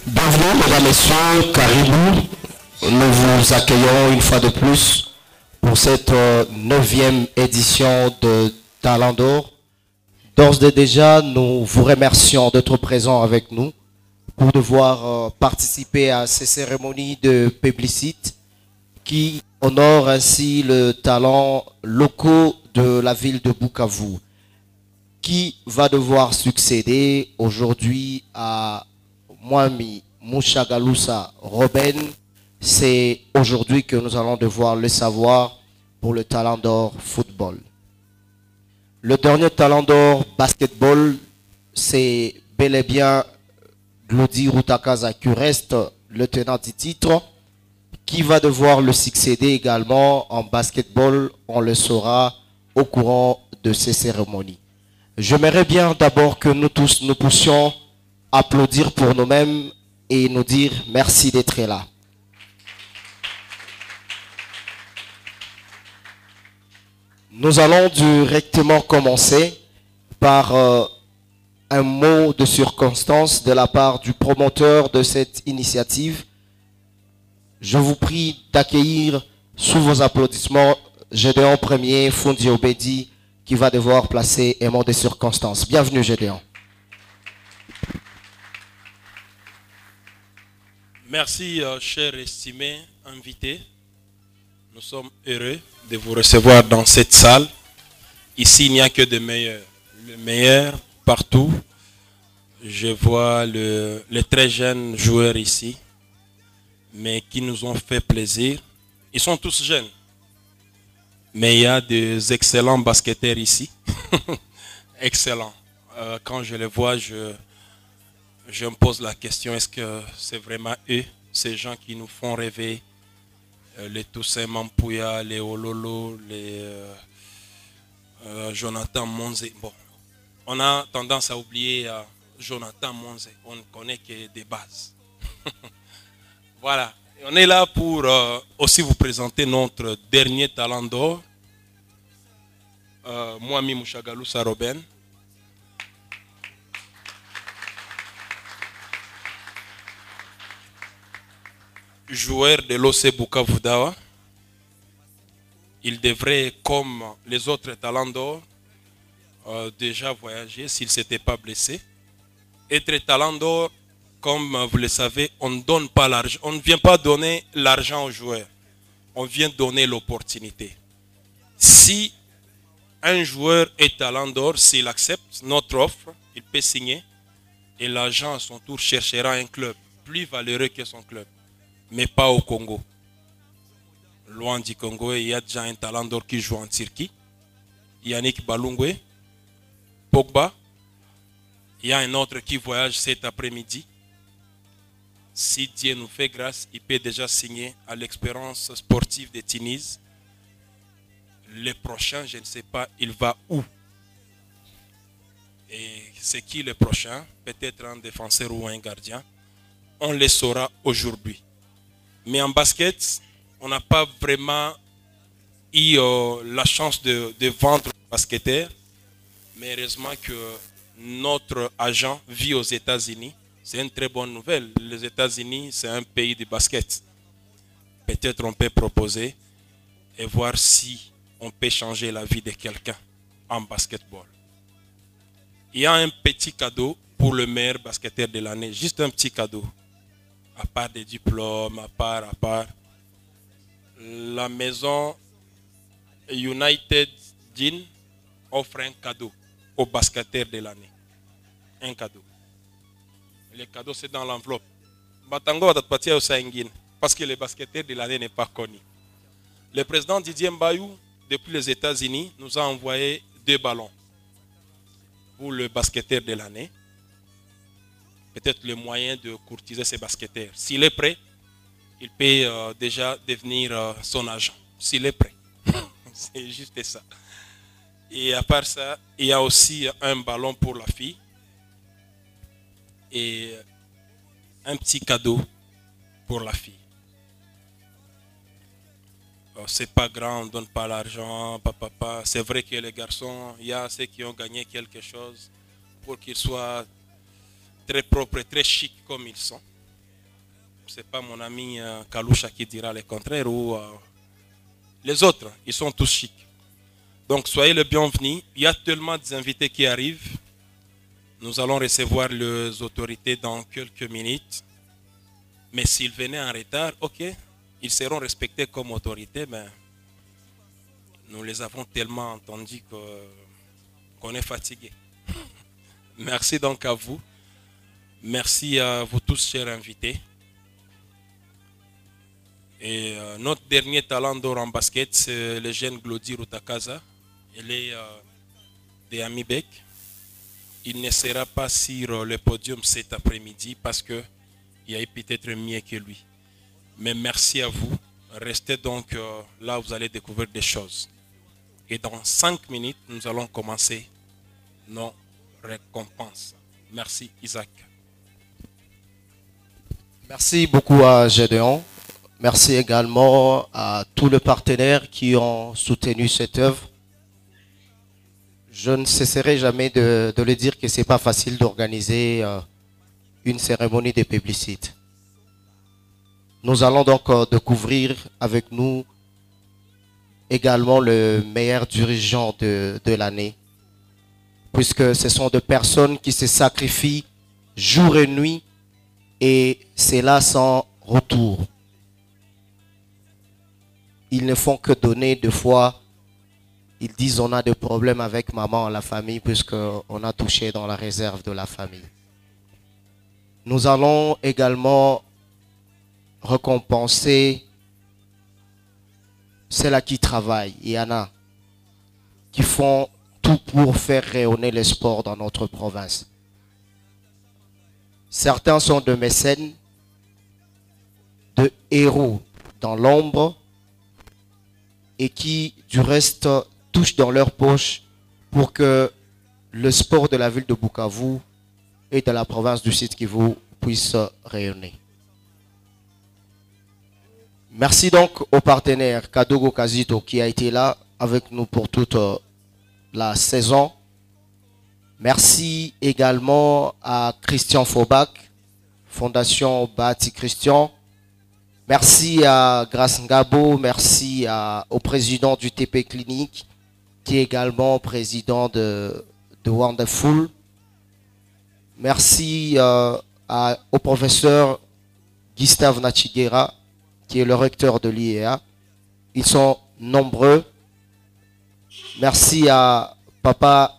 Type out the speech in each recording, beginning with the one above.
Bienvenue, mesdames, messieurs, Caribou. Nous vous accueillons une fois de plus pour cette 9e édition de Talent d'Or. D'ores et déjà, nous vous remercions d'être présents avec nous pour devoir participer à ces cérémonies de plébiscite qui honorent ainsi le talent locaux de la ville de Bukavu, qui va devoir succéder aujourd'hui à Mwami Mushagalusa Robben. C'est aujourd'hui que nous allons devoir le savoir pour le Talent d'Or football. Le dernier Talent d'Or basketball, c'est bel et bien Glody Rutakaza qui reste le tenant du titre, qui va devoir le succéder également en basketball. On le saura au courant de ces cérémonies. J'aimerais bien d'abord que nous tous nous puissions applaudir pour nous-mêmes et nous dire merci d'être là. Nous allons directement commencer par un mot de circonstance de la part du promoteur de cette initiative. Je vous prie d'accueillir sous vos applaudissements Gédéon Premier, Fundi Obedi, qui va devoir placer un mot de circonstance. Bienvenue Gédéon. Merci, cher estimé invité. Nous sommes heureux de vous recevoir dans cette salle. Ici, il n'y a que de meilleurs. Le meilleur partout. Je vois les très jeunes joueurs ici, mais qui nous ont fait plaisir. Ils sont tous jeunes, mais il y a des excellents basketteurs ici. Excellents. Quand je les vois, je me pose la question, est-ce que c'est vraiment eux, ces gens qui nous font rêver, les Toussaint Mampouya, les Ololo, les Jonathan Monze. Bon, on a tendance à oublier Jonathan Monze, on ne connaît que des bases. Voilà, on est là pour aussi vous présenter notre dernier Talent d'Or, Mwami Mushagalusa Robben. Joueur de l'OC Bukavu Dawa. Il devrait, comme les autres Talents d'Or, déjà voyager s'il ne s'était pas blessé. Être Talent d'Or, comme vous le savez, on ne donne pas l'argent. On ne vient pas donner l'argent aux joueurs. On vient donner l'opportunité. Si un joueur est Talent d'Or, s'il accepte notre offre, il peut signer et l'agent à son tour cherchera un club plus valeureux que son club, mais pas au Congo. Loin du Congo, il y a déjà un Talent d'Or qui joue en Turquie. Yannick Balungwe, Pogba. Il y a un autre qui voyage cet après-midi. Si Dieu nous fait grâce, il peut déjà signer à l'Espérance sportive de Tunis. Le prochain, je ne sais pas, il va où. Et c'est qui le prochain? Peut-être un défenseur ou un gardien. On le saura aujourd'hui. Mais en basket, on n'a pas vraiment eu la chance de vendre les basketteurs. Mais heureusement que notre agent vit aux États-Unis. C'est une très bonne nouvelle. Les États-Unis, c'est un pays de basket. Peut-être on peut proposer et voir si on peut changer la vie de quelqu'un en basketball. Il y a un petit cadeau pour le meilleur basketteur de l'année. Juste un petit cadeau. À part des diplômes, à part. La maison United Gin offre un cadeau au basketteur de l'année. Un cadeau. Le cadeau, c'est dans l'enveloppe. Parce que le basketteur de l'année n'est pas connu. Le président Didier Mbayou, depuis les États-Unis, nous a envoyé 2 ballons pour le basketteur de l'année. Peut-être le moyen de courtiser ces basketteurs. S'il est prêt, il peut déjà devenir son agent. S'il est prêt. C'est juste ça. Et à part ça, il y a aussi un ballon pour la fille. Et un petit cadeau pour la fille. C'est pas grand, on ne donne pas l'argent, papa. C'est vrai que les garçons, il y a ceux qui ont gagné quelque chose pour qu'ils soient très propres et très chics comme ils sont. c'est pas mon ami Kaloucha qui dira le contraire ou les autres, ils sont tous chics. Donc soyez le bienvenu. Il y a tellement d'invités qui arrivent. Nous allons recevoir les autorités dans quelques minutes. Mais s'ils venaient en retard, ok, ils seront respectés comme autorités, mais nous les avons tellement entendus qu'on est fatigué. Merci donc à vous. Merci à vous tous, chers invités. Et notre dernier talent d'or en basket, c'est le jeune Glody Rutakaza. Il est de Amibek. Il ne sera pas sur le podium cet après-midi parce qu'il y a peut-être mieux que lui. Mais merci à vous. Restez donc là, vous allez découvrir des choses. Et dans 5 minutes, nous allons commencer nos récompenses. Merci Isaac. Merci beaucoup à Gédéon. Merci également à tous les partenaires qui ont soutenu cette œuvre. Je ne cesserai jamais de le dire que ce n'est pas facile d'organiser une cérémonie de publicité. Nous allons donc découvrir avec nous également le meilleur dirigeant de l'année, puisque ce sont des personnes qui se sacrifient jour et nuit et c'est là sans retour. Ils ne font que donner. Des fois, ils disent on a des problèmes avec maman, la famille, puisqu'on a touché dans la réserve de la famille. Nous allons également récompenser celles qui travaillent. Il y en a qui font tout pour faire rayonner le sport dans notre province. Certains sont de mécènes, de héros dans l'ombre et qui, du reste, touchent dans leur poche pour que le sport de la ville de Bukavu et de la province du Sud Kivu puisse rayonner. Merci donc au partenaire Kadogo Kazito qui a été là avec nous pour toute la saison. Merci également à Christian Faubac, Fondation Bati Christian. Merci à Grace Ngabo, merci au président du TP Clinique, qui est également président de Wonderful. Merci au professeur Gustave Nachiguera, qui est le recteur de l'IEA. Ils sont nombreux. Merci à Papa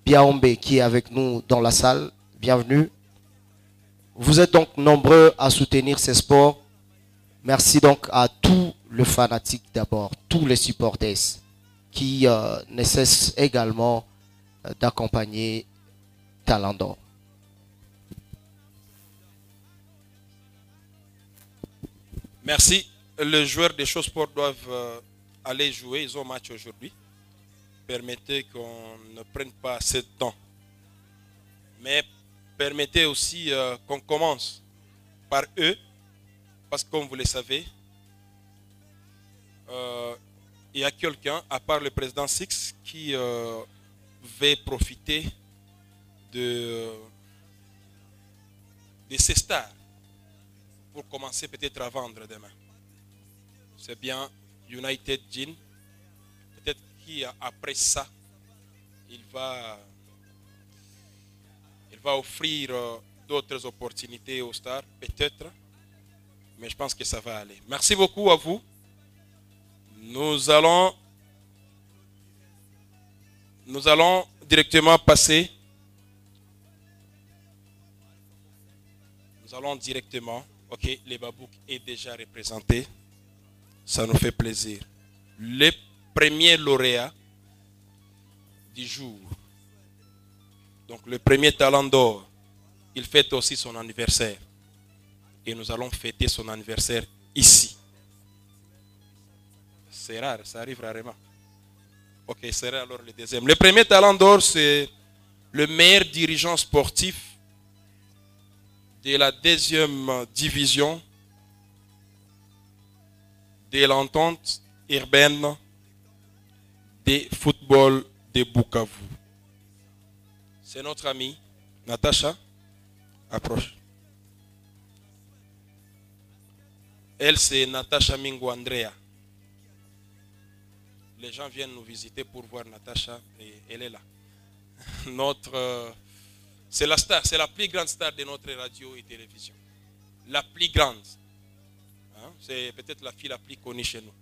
Biaombe qui est avec nous dans la salle. Bienvenue. Vous êtes donc nombreux à soutenir ces sports. Merci donc à tous les fanatiques d'abord, tous les supporters qui ne cessent également d'accompagner Talent d'Or. Merci. Les joueurs des Choses Sport doivent aller jouer. Ils ont match aujourd'hui. Permettez qu'on ne prenne pas assez de temps. Mais permettez aussi qu'on commence par eux. Parce que comme vous le savez, il y a quelqu'un, à part le président Six, qui veut profiter de ces stars pour commencer peut-être à vendre demain. C'est bien United Gin. Peut-être qu'après ça, il va offrir d'autres opportunités aux stars, peut-être. Mais je pense que ça va aller. Merci beaucoup à vous. Nous allons directement passer. Nous allons directement. Ok, les Babouk est déjà représenté. Ça nous fait plaisir. Le premier lauréat du jour. Donc le premier talent d'or. Il fête aussi son anniversaire. Et nous allons fêter son anniversaire ici. C'est rare, ça arrive rarement. Ok, c'est rare alors le deuxième. Le premier talent d'or, c'est le meilleur dirigeant sportif de la deuxième division de l'entente urbaine de football de Bukavu. C'est notre amie Natacha. Approche. Elle, c'est Natacha Mingo Andrea. Les gens viennent nous visiter pour voir Natacha et elle est là. C'est la star, c'est la plus grande star de notre radio et télévision. La plus grande. Hein? C'est peut-être la fille la plus connue chez nous.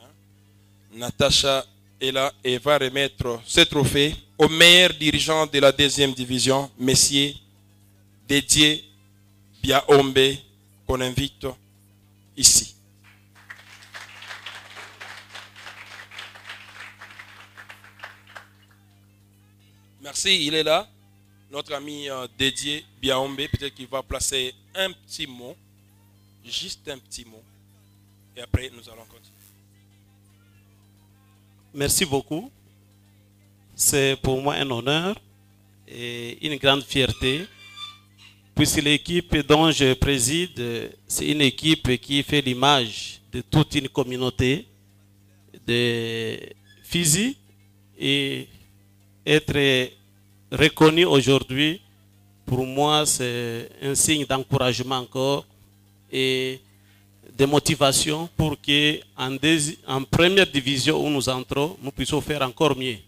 Hein? Natacha est là et va remettre ce trophée au meilleur dirigeant de la deuxième division, Messier Didier Biaombe, qu'on invite ici. Merci, il est là. Notre ami Didier Biaombe, peut-être qu'il va placer un petit mot, juste un petit mot, et après nous allons continuer. Merci beaucoup. C'est pour moi un honneur et une grande fierté, puisque l'équipe dont je préside, c'est une équipe qui fait l'image de toute une communauté de Fizi, et être reconnu aujourd'hui, pour moi, c'est un signe d'encouragement encore et de motivation pour que en première division où nous entrons, nous puissions faire encore mieux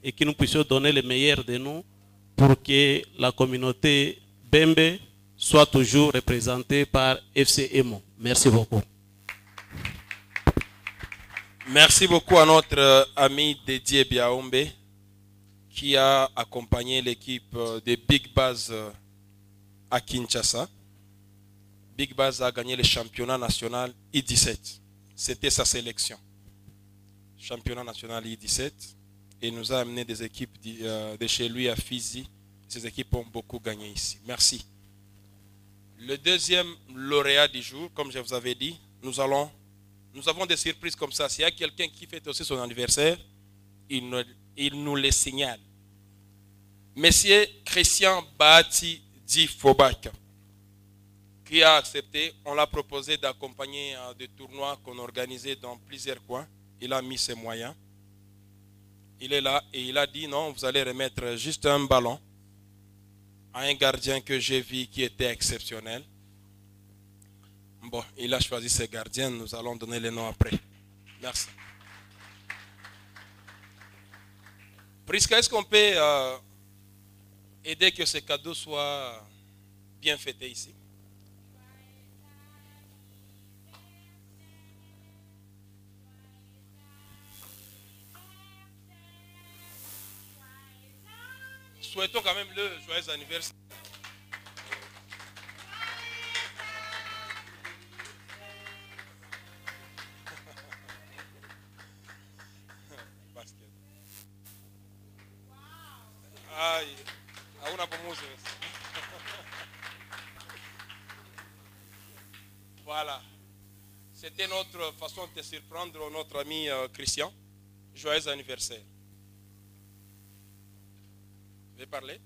et que nous puissions donner le meilleur de nous pour que la communauté Bembe soit toujours représentée par FC Emo. Merci beaucoup. Merci beaucoup à notre ami Didier Biaombe qui a accompagné l'équipe de Big Baz à Kinshasa. Big Baz a gagné le championnat national I-17. C'était sa sélection. Championnat national I-17. Et nous a amené des équipes de chez lui à Fizi. Ces équipes ont beaucoup gagné ici. Merci. Le deuxième lauréat du jour, comme je vous avais dit, nous avons des surprises comme ça. S'il y a quelqu'un qui fête aussi son anniversaire, il nous le signale. Monsieur Christian Bahati Di Fobak, qui a accepté, on l'a proposé d'accompagner des tournois qu'on organisait dans plusieurs coins. Il a mis ses moyens. Il est là et il a dit non, vous allez remettre juste un ballon à un gardien que j'ai vu qui était exceptionnel. Bon, il a choisi ses gardiens, nous allons donner les noms après. Merci. Prisca, est-ce qu'on peut aider que ce cadeau soit bien fêté ici? Souhaitons quand même le joyeux anniversaire. Aïe, a una pomouse. Voilà. C'était notre façon de surprendre notre ami Christian. Joyeux anniversaire. Vous voulez parler?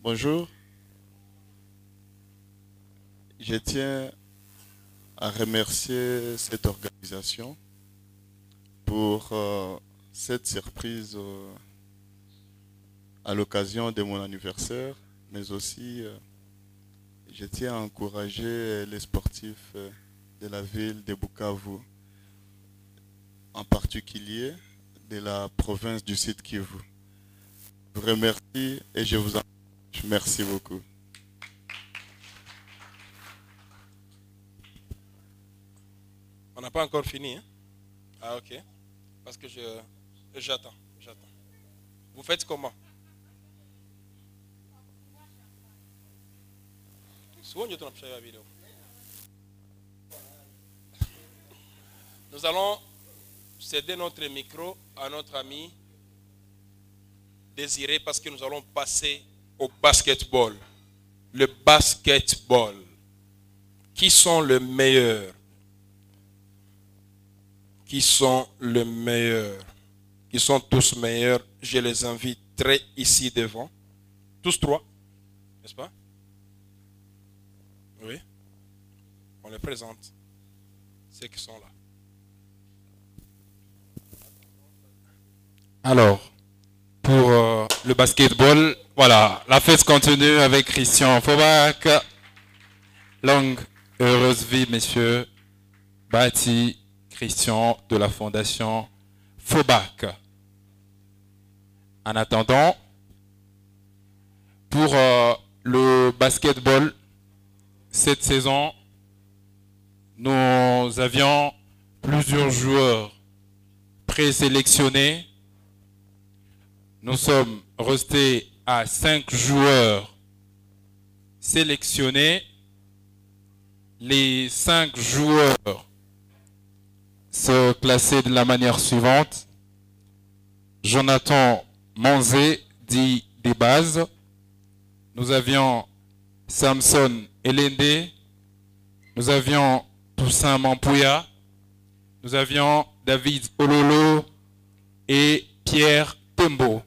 Bonjour. Je tiens à remercier cette organisation pour cette surprise à l'occasion de mon anniversaire, mais aussi je tiens à encourager les sportifs de la ville de Bukavu, en particulier de la province du Sud Kivu. Je vous remercie et je vous encourage. Merci beaucoup. On n'a pas encore fini, hein? Ah, ok. Parce que j'attends. Vous faites comment? Nous allons céder notre micro à notre ami Désiré parce que nous allons passer au basketball. Le basketball. Qui sont les meilleurs? Qui sont les meilleurs? Ils sont tous meilleurs. Je les inviterai ici devant. Tous trois, n'est-ce pas? Oui. On les présente. Ceux qui sont là. Alors, pour le basketball. Voilà, la fête continue avec Christian Fobac. Longue, heureuse vie, messieurs. Bâti Christian de la Fondation Fobac. En attendant, pour le basketball, cette saison, nous avions plusieurs joueurs présélectionnés. Nous sommes restés à 5 joueurs sélectionnés. Les 5 joueurs se classaient de la manière suivante. Jonathan Manzé, dit des bases. Nous avions Samson Elende. Nous avions Toussaint Mampouya. Nous avions David Ololo et Pierre Tembo.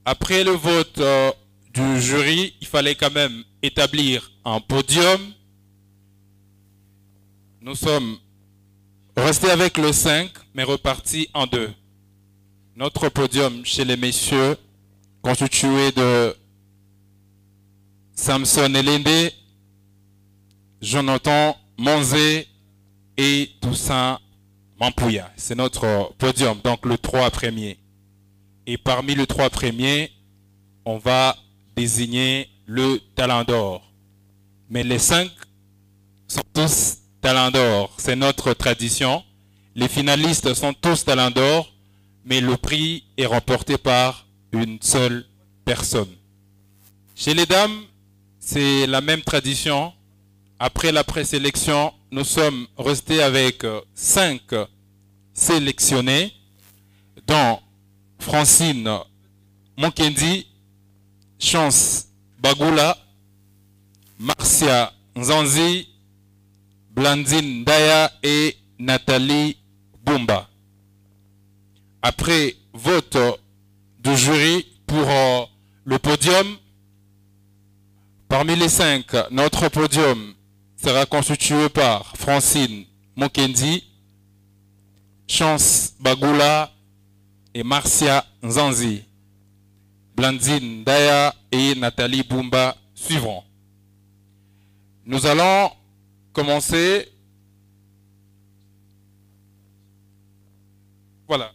Après le vote du jury, il fallait quand même établir un podium. Nous sommes restés avec le 5, mais repartis en 2. Notre podium chez les messieurs, constitué de Samson Elende, Jonathan Manzé et Toussaint Mampouya. C'est notre podium, donc le 3 premier. Et parmi les 3 premiers, on va désigner le talent d'or. Mais les 5 sont tous talents d'or. C'est notre tradition. Les finalistes sont tous talents d'or, mais le prix est remporté par une seule personne. Chez les dames, c'est la même tradition. Après la présélection, nous sommes restés avec 5 sélectionnés, dont Francine Monkendi, Chance Bagula, Marcia Nzanzi, Blandine Daya et Nathalie Bumba. Après vote du jury pour le podium, parmi les 5, notre podium sera constitué par Francine Monkendi, Chance Bagula et Marcia Nzanzi. Blandine Daya et Nathalie Bumba suivront. Nous allons commencer. Voilà.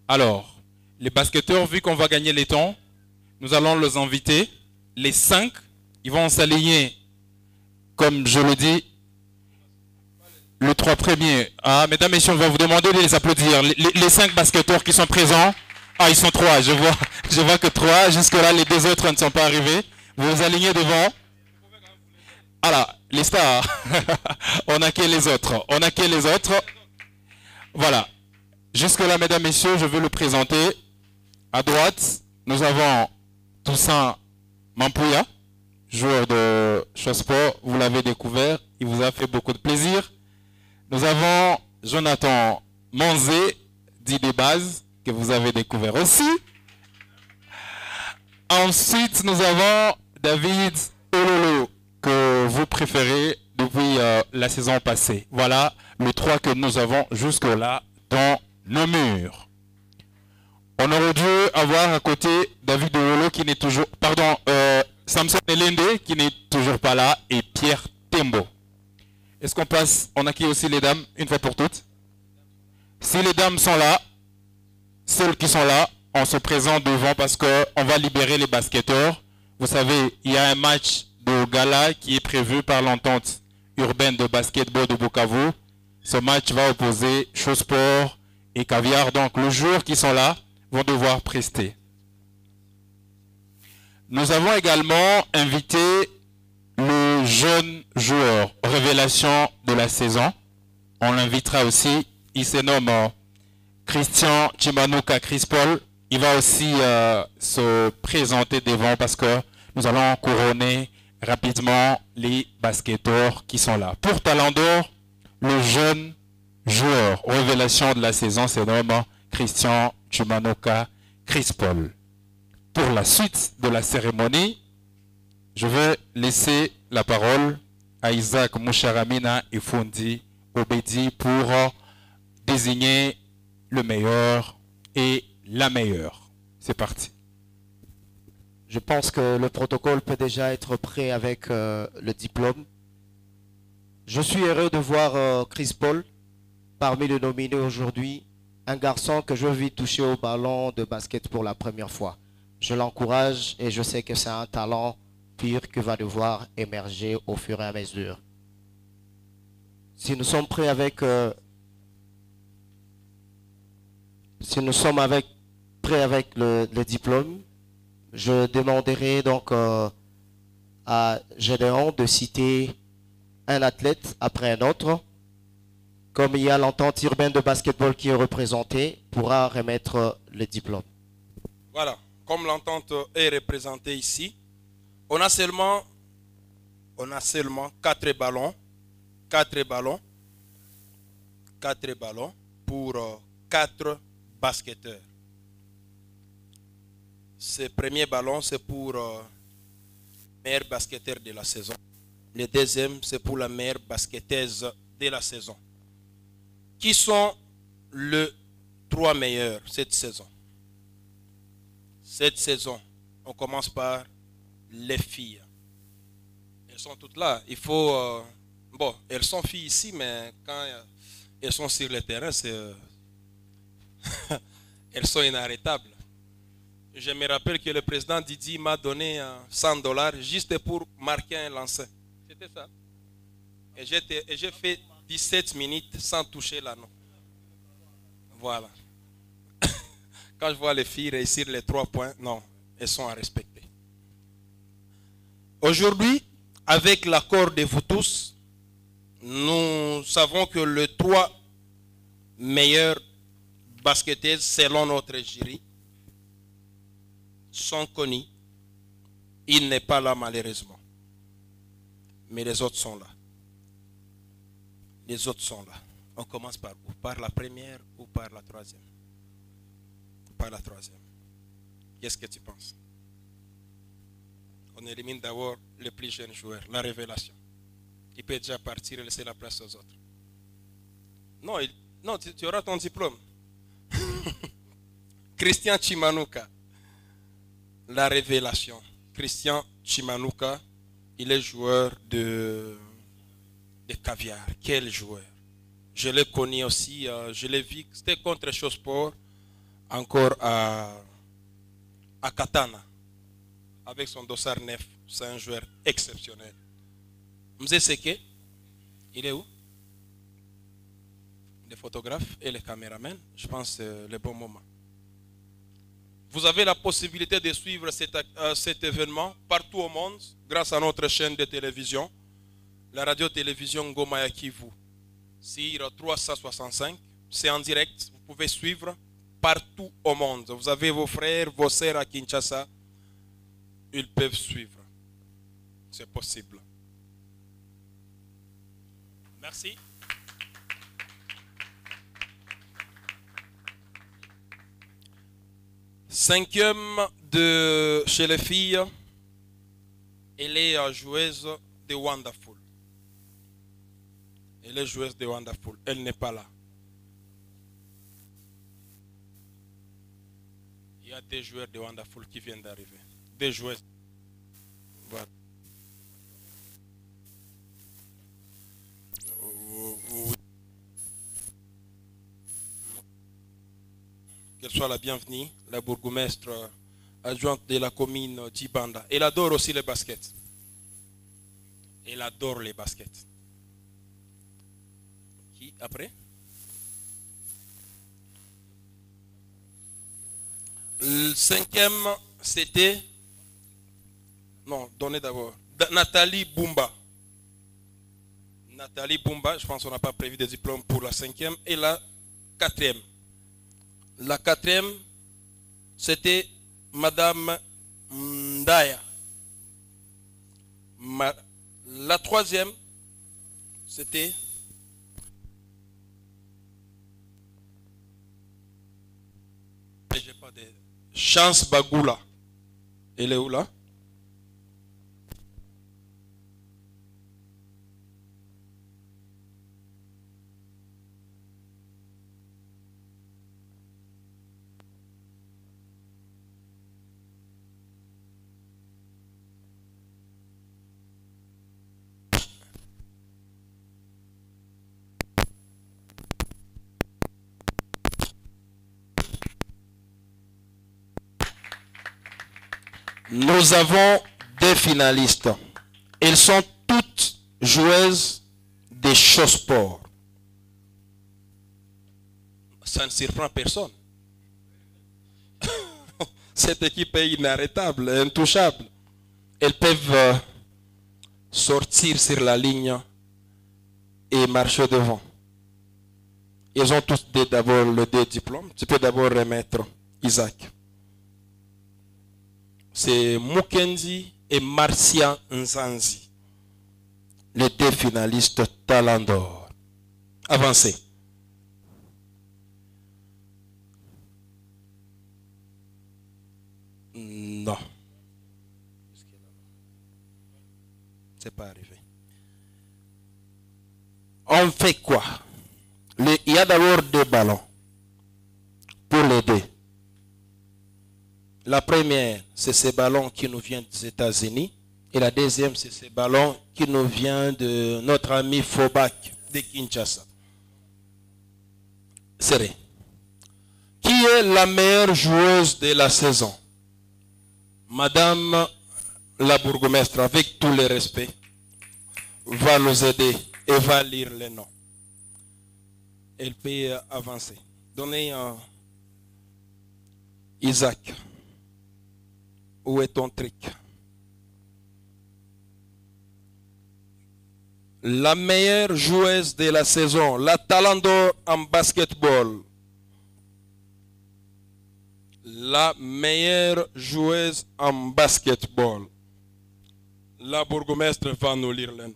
Alors, les basketteurs, vu qu'on va gagner les temps, nous allons les inviter. Les 5, ils vont s'aligner, comme je le dis, le 3 premiers. Ah, mesdames et messieurs, on va vous demander de les applaudir. Les 5 basketteurs qui sont présents. Ah, ils sont 3, je vois que 3. Jusque-là, les 2 autres ne sont pas arrivés. Vous vous alignez devant. Alors, les stars. On a que les autres. On a que les autres. Voilà. Jusque-là, mesdames et messieurs, je veux le présenter. À droite, nous avons Toussaint Mampouya, joueur de sport. Vous l'avez découvert. Il vous a fait beaucoup de plaisir. Nous avons Jonathan Manzé, dit des bases, que vous avez découvert aussi. Ensuite, nous avons David Ololo, que vous préférez depuis la saison passée. Voilà les 3 que nous avons jusque-là dans nos murs. On aurait dû avoir à côté David Ololo qui n'est toujours... Pardon, Samson Elende qui n'est toujours pas là et Pierre Tembo. Est-ce qu'on passe, on accueille aussi les dames une fois pour toutes? Si les dames sont là, celles qui sont là, on se présente devant parce qu'on va libérer les basketteurs. Vous savez, il y a un match de gala qui est prévu par l'entente urbaine de basketball de Bukavu. Ce match va opposer Chausport et Caviar. Donc, les joueurs qui sont là vont devoir prester. Nous avons également invité le jeune joueur révélation de la saison. On l'invitera aussi. Il se nomme Christian Chimanuka Crispol. Il va aussi se présenter devant parce que nous allons couronner rapidement les basketteurs qui sont là. Pour Talent d'Or, le jeune joueur révélation de la saison se nomme Christian Chimanuka Crispol. Pour la suite de la cérémonie, je vais laisser la parole à Isaac Moucharamina et Fondi Obedi pour désigner le meilleur et la meilleure. C'est parti. Je pense que le protocole peut déjà être prêt avec le diplôme. Je suis heureux de voir Chris Paul parmi les nominés aujourd'hui, un garçon que je vis toucher au ballon de basket pour la première fois. Je l'encourage et je sais que c'est un talent pur qui va devoir émerger au fur et à mesure. Si nous sommes prêts avec le diplôme, je demanderai donc à Gédéon de citer un athlète après un autre. Comme il y a l'entente urbaine de basketball qui est représentée, pourra remettre le diplôme. Voilà, comme l'entente est représentée ici, on a seulement 4 ballons. 4 ballons pour 4 basketteurs. Ce premier ballon, c'est pour le meilleur basketteur de la saison. Le deuxième, c'est pour la meilleure basketteuse de la saison. Qui sont les 3 meilleurs cette saison? Cette saison, on commence par les filles. Elles sont toutes là. Il faut... bon, elles sont filles ici, mais quand elles sont sur le terrain, elles sont inarrêtables. Je me rappelle que le président Didi m'a donné $100 juste pour marquer un lancer. C'était ça. Et j'ai fait 17 minutes sans toucher l'anneau. Voilà. Quand je vois les filles réussir les 3 points, non, elles sont à respecter. Aujourd'hui, avec l'accord de vous tous, nous savons que les 3 meilleures basketteuses selon notre jury sont connus. Il n'est pas là malheureusement. Mais les autres sont là. Les autres sont là. On commence par où? Par la première ou par la troisième? Par la troisième. Qu'est-ce que tu penses? On élimine d'abord le plus jeune joueur, la révélation. Il peut déjà partir et laisser la place aux autres. Non, non, tu auras ton diplôme. Christian Chimanuka. La révélation. Christian Chimanuka, il est joueur de caviar. Quel joueur. Je l'ai connu aussi, je l'ai vu, c'était contre Chausport, encore à Katana, avec son dossard neuf. C'est un joueur exceptionnel. Mzé Seke, il est où? Les photographes et les caméramans, je pense que c'est le bon moment. Vous avez la possibilité de suivre cet événement partout au monde grâce à notre chaîne de télévision, la radio-télévision Ngoma ya Kivu. Sur 365, c'est en direct, vous pouvez suivre partout au monde. Vous avez vos frères, vos sœurs à Kinshasa, ils peuvent suivre. C'est possible. Merci. Cinquième chez les filles, elle est joueuse de Wonderful. Elle est joueuse de Wonderful. Elle n'est pas là. Il y a des joueurs de Wonderful qui viennent d'arriver. Des joueuses. Voilà. Qu'elle soit la bienvenue, la bourgmestre adjointe de la commune d'Ibanda. Elle adore aussi les baskets. Elle adore les baskets. Qui après? Le cinquième, c'était... Non, donnez d'abord. Nathalie Bumba. Nathalie Bumba, je pense qu'on n'a pas prévu de diplôme pour la cinquième. Et la quatrième. La quatrième, c'était Madame Ndaya. La troisième, c'était Chance Bagoula. Elle est où là? Nous avons des finalistes. Elles sont toutes joueuses des Chossport. Ça ne surprend personne. Cette équipe est inarrêtable, intouchable. Elles peuvent sortir sur la ligne et marcher devant. Ils ont tous d'abord le deux diplômes. Tu peux d'abord remettre Isaac. C'est Mukendi et Marcia Nzanzi, les deux finalistes Talent d'Or. Avancez. Non. C'est pas arrivé. On fait quoi? Il y a d'abord deux ballons pour les deux. La première, c'est ces ballons qui nous viennent des États-Unis. Et la deuxième, c'est ces ballons qui nous viennent de notre ami Fobak de Kinshasa. Serré. Qui est la meilleure joueuse de la saison? Madame la bourgmestre, avec tous les respects, va nous aider et va lire les noms. Elle peut avancer. Donnez Isaac. Où est ton trick? La meilleure joueuse de la saison, la Talent d'Or en basketball. La meilleure joueuse en basketball. La bourgmestre va nous lire les noms.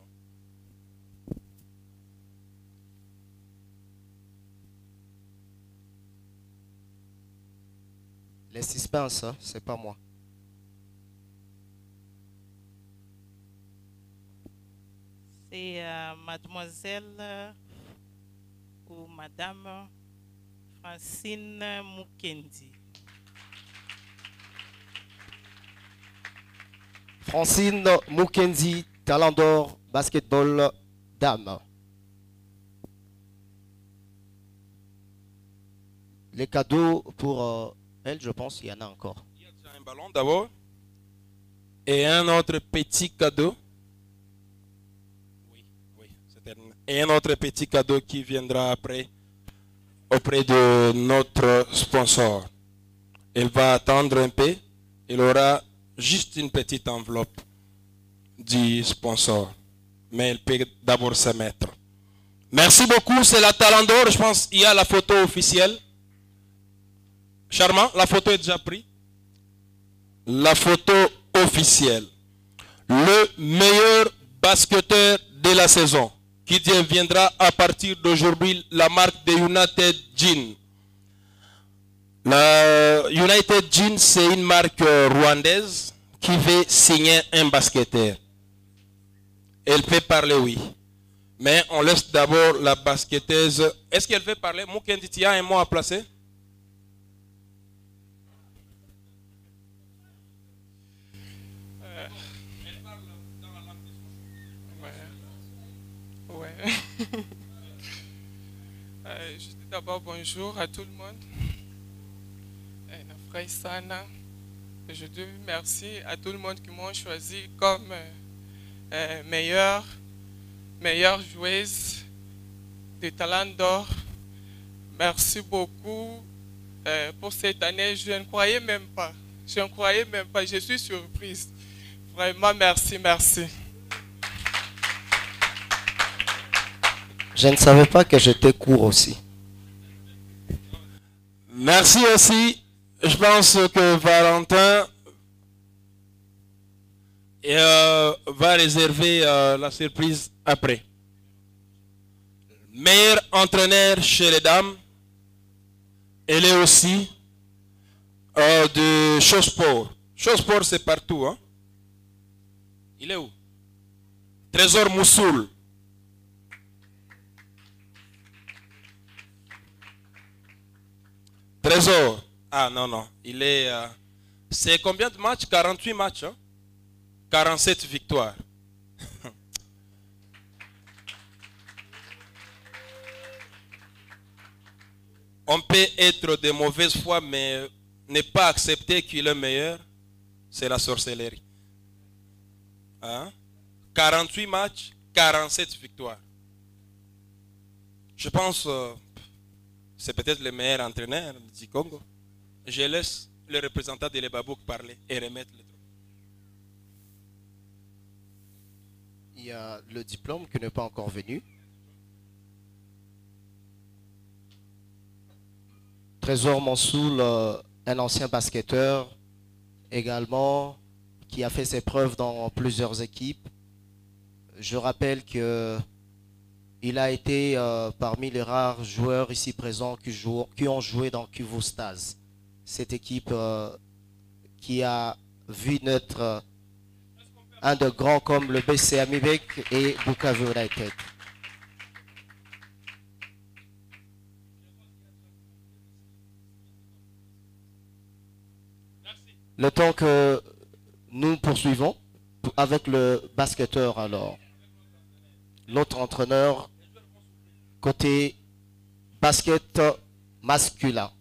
Les suspens, hein, c'est pas moi. C'est mademoiselle ou madame Francine Mukendi. Francine Mukendi, Talent d'Or, basketball, dame. Les cadeaux pour elle, je pense, il y en a encore. Il y a déjà un ballon d'abord. Et un autre petit cadeau. Oui, c'est terminé. Et un autre petit cadeau qui viendra après auprès de notre sponsor. Elle va attendre un peu. Elle aura juste une petite enveloppe du sponsor. Mais elle peut d'abord se mettre. Merci beaucoup, c'est la Talent d'Or. Je pense qu'il y a la photo officielle. Charmant, la photo est déjà prise. La photo officielle. Le meilleur basketteur de la saison qui deviendra à partir d'aujourd'hui la marque de United Jeans. La United Jeans, c'est une marque rwandaise qui veut signer un basketteur. Elle peut parler, oui. Mais on laisse d'abord la basketteuse. Est-ce qu'elle veut parler? Mukendi, tu as un mot à placer? Je dis d'abord bonjour à tout le monde. Frère Sana, je dis merci à tout le monde qui m'ont choisi comme meilleure joueuse de Talent d'Or. Merci beaucoup pour cette année. Je ne croyais même pas. Je suis surprise. Vraiment, merci. Je ne savais pas que j'étais court aussi. Merci aussi. Je pense que Valentin va réserver la surprise après. Meilleur entraîneur chez les dames. Elle est aussi de Chossport. Chossport, c'est partout. Hein? Il est où? Trésor Moussoul. Trésor. Ah non. Il est... c'est combien de matchs? 48 matchs. Hein? 47 victoires. On peut être de mauvaise foi, mais ne pas accepter qu'il est meilleur, c'est la sorcellerie. Hein? 48 matchs, 47 victoires. Je pense c'est peut-être le meilleur entraîneur du Congo. Je laisse le représentant de l'Ebabouk parler et remettre le trophée. Il y a le diplôme qui n'est pas encore venu. Trésor Mansoul, un ancien basketteur également, qui a fait ses preuves dans plusieurs équipes. Je rappelle que il a été parmi les rares joueurs ici présents qui ont joué dans Kivu Stars. Cette équipe qui a vu naître un de grands comme le BCA Mibek et Bukavu United. Le temps que nous poursuivons avec le basketteur alors. L'autre entraîneur côté basket masculin.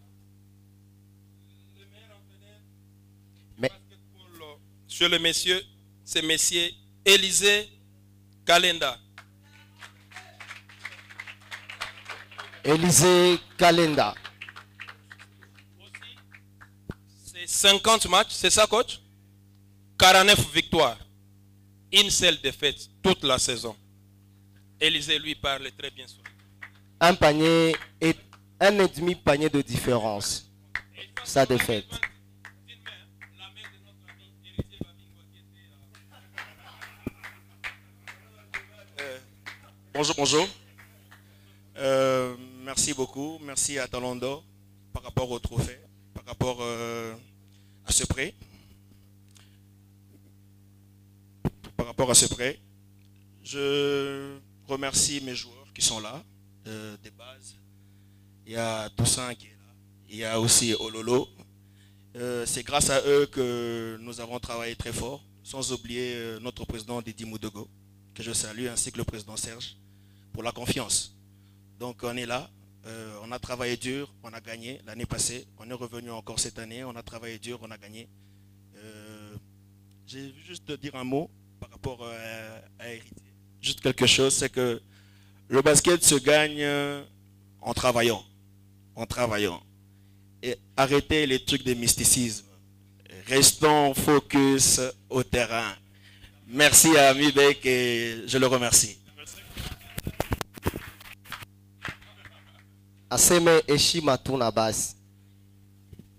Mais sur le monsieur, c'est monsieur Élisée Kalenda. Élisée Kalenda. C'est 50 matchs, c'est ça coach? 49 victoires. Une seule défaite toute la saison. Élisée lui parle très bien sur lui. Un panier et un et demi panier de différence. Sa défaite. Bonjour, bonjour. Merci beaucoup. Merci à Talando par rapport au trophée, par rapport à ce prêt. Par rapport à ce prêt, je remercie mes joueurs qui sont là, des bases. Il y a Toussaint qui est là. Il y a aussi Ololo. C'est grâce à eux que nous avons travaillé très fort, sans oublier notre président Didi Moudogo, que je salue, ainsi que le président Serge, pour la confiance. Donc on est là, on a travaillé dur, on a gagné l'année passée, on est revenu encore cette année, on a travaillé dur, on a gagné. J'ai juste te dire un mot par rapport à Héritier. Juste quelque chose, c'est que le basket se gagne en travaillant. En travaillant. Et arrêtez les trucs de mysticisme. Restons focus au terrain. Merci à Mibek et je le remercie.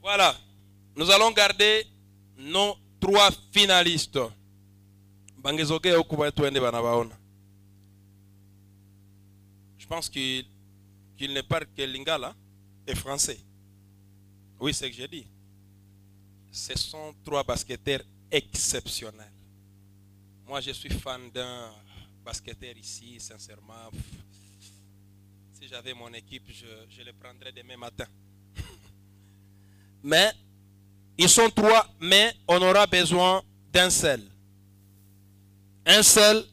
Voilà, nous allons garder nos 3 finalistes. Je pense qu'il ne parle que lingala et français. Oui, c'est ce que j'ai dit. Ce sont 3 basketteurs exceptionnels. Moi, je suis fan d'un basketteur ici, sincèrement. Si j'avais mon équipe, je le prendrais demain matin. Mais, ils sont 3, mais on aura besoin d'un seul. Un seul.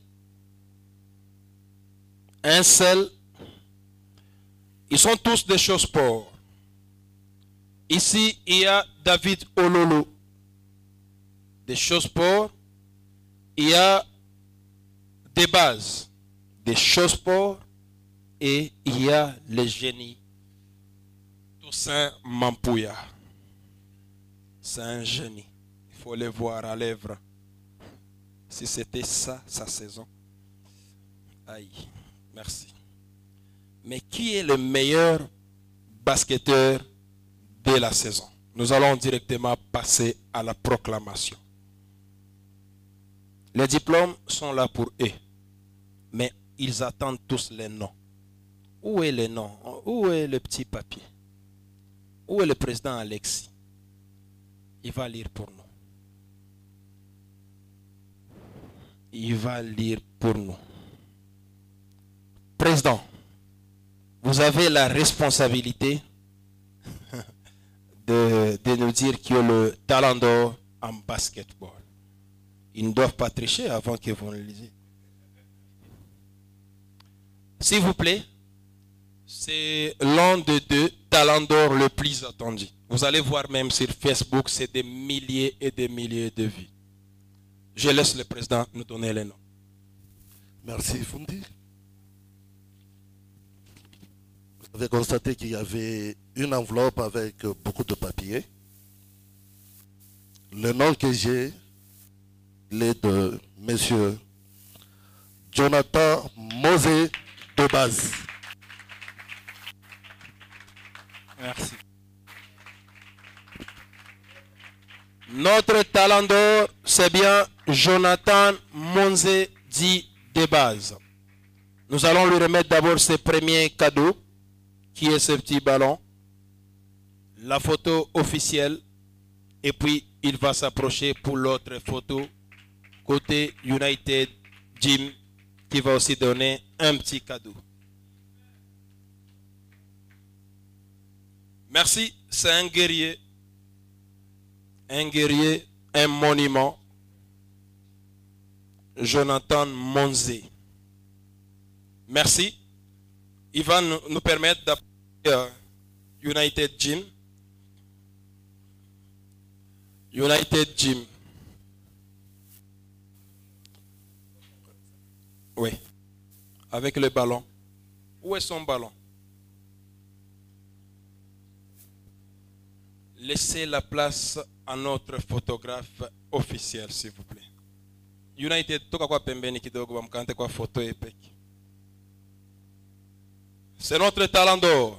Ils sont tous des choses sport. Ici, il y a David Ololo. Des choses sport. Il y a des bases. Des choses sport. Et il y a le génie. Toussaint Mampouya. C'est un génie. Il faut le voir à l'œuvre. Si c'était ça, sa saison. Aïe, merci. Mais qui est le meilleur basketteur de la saison? Nous allons directement passer à la proclamation. Les diplômes sont là pour eux. Mais ils attendent tous les noms. Où est le nom? Où est le petit papier? Où est le président Alexis? Il va lire pour nous. Il va lire pour nous. Président, vous avez la responsabilité de nous dire qui est le talent d'or en basketball. Ils ne doivent pas tricher avant que vous le lisiez. S'il vous plaît, c'est l'un des 2 talents d'or le plus attendu. Vous allez voir même sur Facebook, c'est des milliers et des milliers de vues. Je laisse le président nous donner les noms. Merci Fundi. Vous avez constaté qu'il y avait une enveloppe avec beaucoup de papiers. Le nom que j'ai, est de M. Jonathan Mosé de base. Merci. Notre talent d'or, c'est bien Jonathan Monzé dit de base. Nous allons lui remettre d'abord ses premiers cadeaux, qui est ce petit ballon, la photo officielle, et puis il va s'approcher pour l'autre photo, côté United Gym, qui va aussi donner un petit cadeau. Merci, c'est un guerrier, un monument, Jonathan Monzé. Merci. Il va nous permettre d'appeler United Gym. United Gym. Oui. Avec le ballon. Où est son ballon? Laissez la place à notre photographe officiel, s'il vous plaît. United, toka kwa pembeni kidogo bamkante kwa photo epek. C'est notre talent d'or.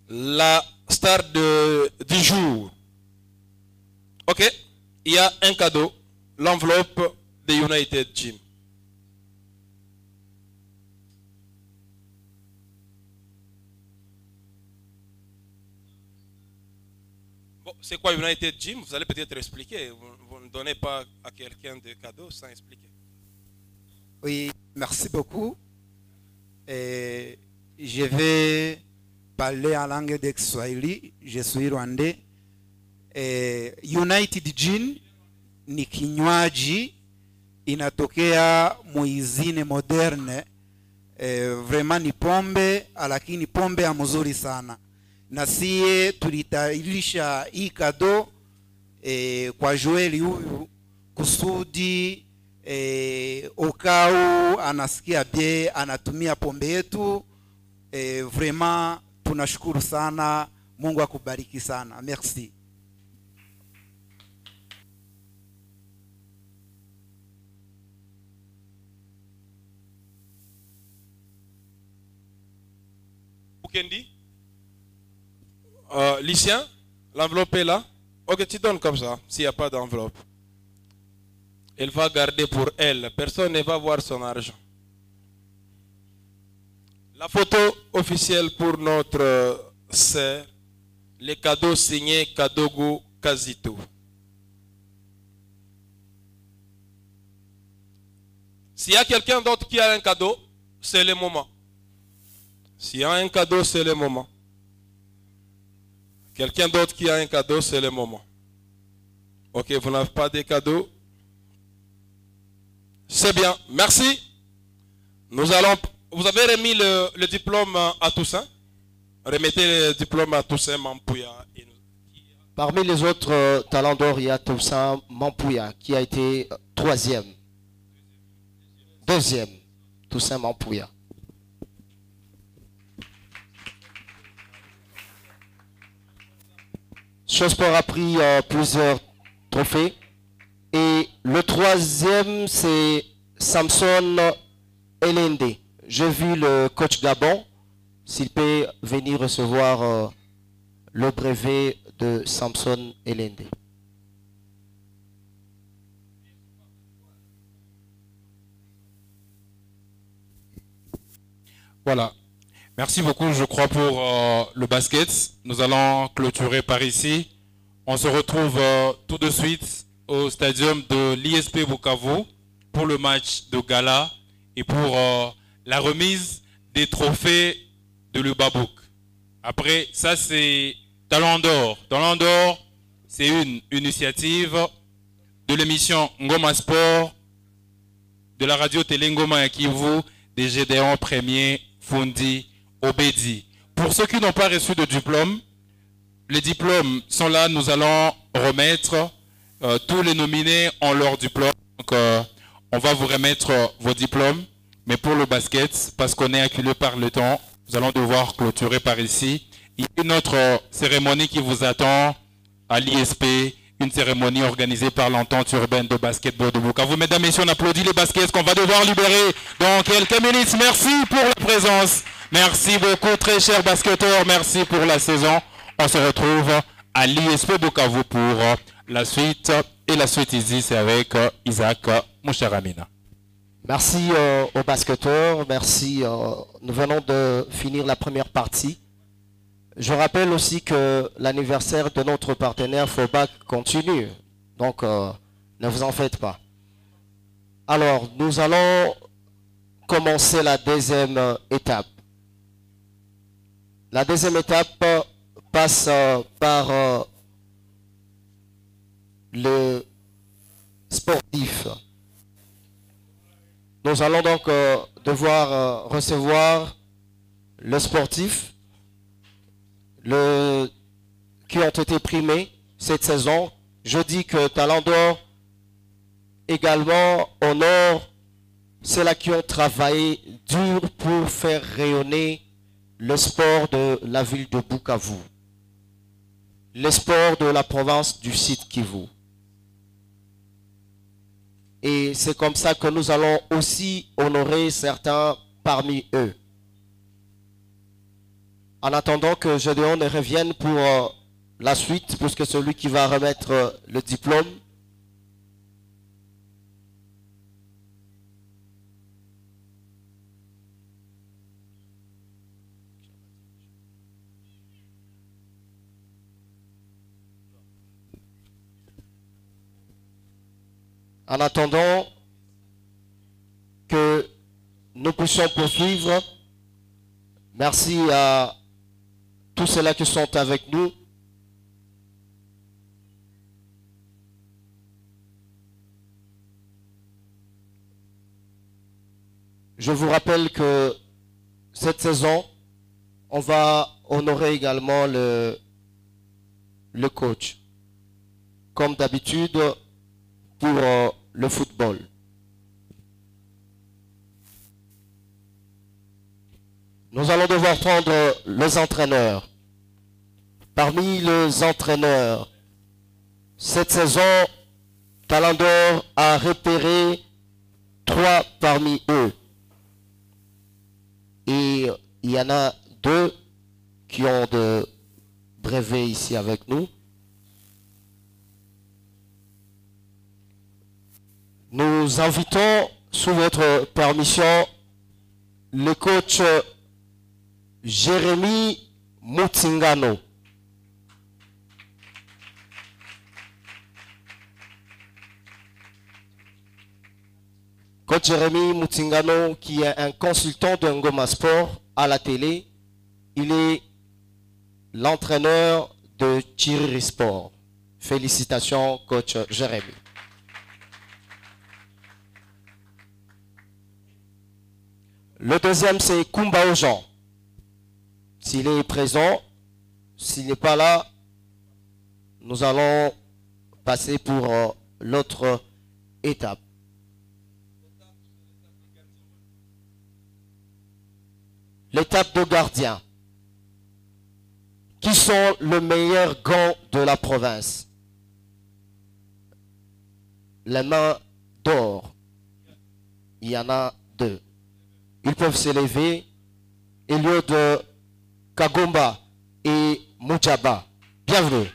La star du jour. Ok, il y a un cadeau, l'enveloppe de United Gym. Bon, c'est quoi United Gym? Vous allez peut-être expliquer. Vous ne donnez pas à quelqu'un de cadeau sans expliquer. Oui, merci beaucoup. Et je vais parler en langue de Kiswahili. Je suis rwandais. United Gin ni kinywaji inatokea muizine moderne. Vraiment ni pombe, lakini pombe ya mzuri sana. Na siye tulitayarisha hii kado kwa Joeli huyu kusudi Okau anasikia bie anatumia pombe yetu. Vraiment tunashukuru sana. Mungu akubariki sana. Merci. Kendi, Lucien, l'enveloppe est là. Ok, tu donnes comme ça, s'il n'y a pas d'enveloppe. Elle va garder pour elle. Personne ne va voir son argent. La photo officielle pour notre sœur. Les cadeaux signés Kadogo Kazito. S'il y a quelqu'un d'autre qui a un cadeau, c'est le moment. S'il y a un cadeau, c'est le moment. Quelqu'un d'autre qui a un cadeau, c'est le moment. Ok, vous n'avez pas de cadeau? C'est bien, merci. Nous allons. Vous avez remis le diplôme à Toussaint? Remettez le diplôme à Toussaint Mampouya. Parmi les autres talents d'or, il y a Toussaint Mampouya qui a été troisième. Deuxième, Toussaint Mampouya. Chossport a pris plusieurs trophées. Et le troisième, c'est Samson Elende. J'ai vu le coach Gabon, s'il peut venir recevoir le brevet de Samson Elende. Voilà. Merci beaucoup, je crois, pour le basket. Nous allons clôturer par ici. On se retrouve tout de suite au stadium de l'ISP Bukavu pour le match de gala et pour la remise des trophées de l'Ubabouk. Après, ça c'est Talent d'Or. Talent d'Or, c'est une initiative de l'émission Ngoma Sport, de la radio-télé Ngoma Kivu, des Gédéons Premier, Fundi, Obedi. Pour ceux qui n'ont pas reçu de diplôme, les diplômes sont là. Nous allons remettre tous les nominés ont leur diplôme. Donc, on va vous remettre vos diplômes. Mais pour le basket, parce qu'on est acculé par le temps, nous allons devoir clôturer par ici. Il y a une autre cérémonie qui vous attend à l'ISP, une cérémonie organisée par l'entente urbaine de basketball de Bukavu. Mesdames et messieurs, on applaudit les baskets qu'on va devoir libérer dans quelques minutes. Merci pour la présence. Merci beaucoup, très chers basketteurs. Merci pour la saison. On se retrouve à l'ISP Bukavu pour la suite. Et la suite ici, c'est avec Isaac Moucharamina. Merci aux basketteurs. Merci. Nous venons de finir la première partie. Je rappelle aussi que l'anniversaire de notre partenaire FOBAC continue. Donc, ne vous en faites pas. Alors, nous allons commencer la deuxième étape. La deuxième étape passe par le sportif. Nous allons donc devoir recevoir le sportif qui ont été primés cette saison. Je dis que Talent d'Or également honore ceux-là qui ont travaillé dur pour faire rayonner le sport de la ville de Bukavu, le sport de la province du Sud Kivu. Et c'est comme ça que nous allons aussi honorer certains parmi eux. En attendant que Gédéon ne revienne pour la suite, puisque celui qui va remettre le diplôme. En attendant que nous puissions poursuivre, merci à tous ceux-là qui sont avec nous. Je vous rappelle que cette saison, on va honorer également le coach, comme d'habitude pour le football. Nous allons devoir prendre les entraîneurs. Parmi les entraîneurs, cette saison, Talent d'Or a repéré 3 parmi eux. Et il y en a 2 qui ont de brevets ici avec nous. Nous invitons, sous votre permission, le coach Jérémy Mutingano. Coach Jérémy Mutingano, qui est un consultant de Ngoma Sport à la télé, il est l'entraîneur de Chiriri Sport. Félicitations, coach Jérémy. Le deuxième, c'est Kumba Ojan. S'il est présent, s'il n'est pas là, nous allons passer pour l'autre étape. L'étape de gardien. Qui sont les meilleurs gants de la province? Les mains d'or. Il y en a 2. Ils peuvent s'élever. Eliud Kagomba et Mujaba. Bienvenue.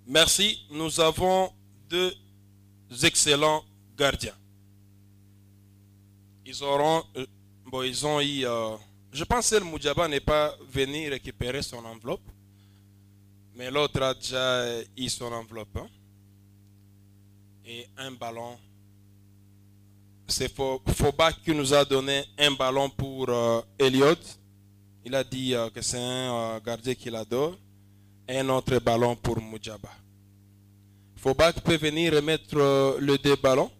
Merci. Nous avons 2 excellents gardiens. Ils ont eu... je pense que le Mujaba n'est pas venu récupérer son enveloppe. Mais l'autre a déjà eu son enveloppe. Hein? Et un ballon. C'est Foba qui nous a donné un ballon pour Eliud. Il a dit que c'est un gardien qu'il adore. Et un autre ballon pour Mujaba. Foba peut venir remettre le 2 ballons.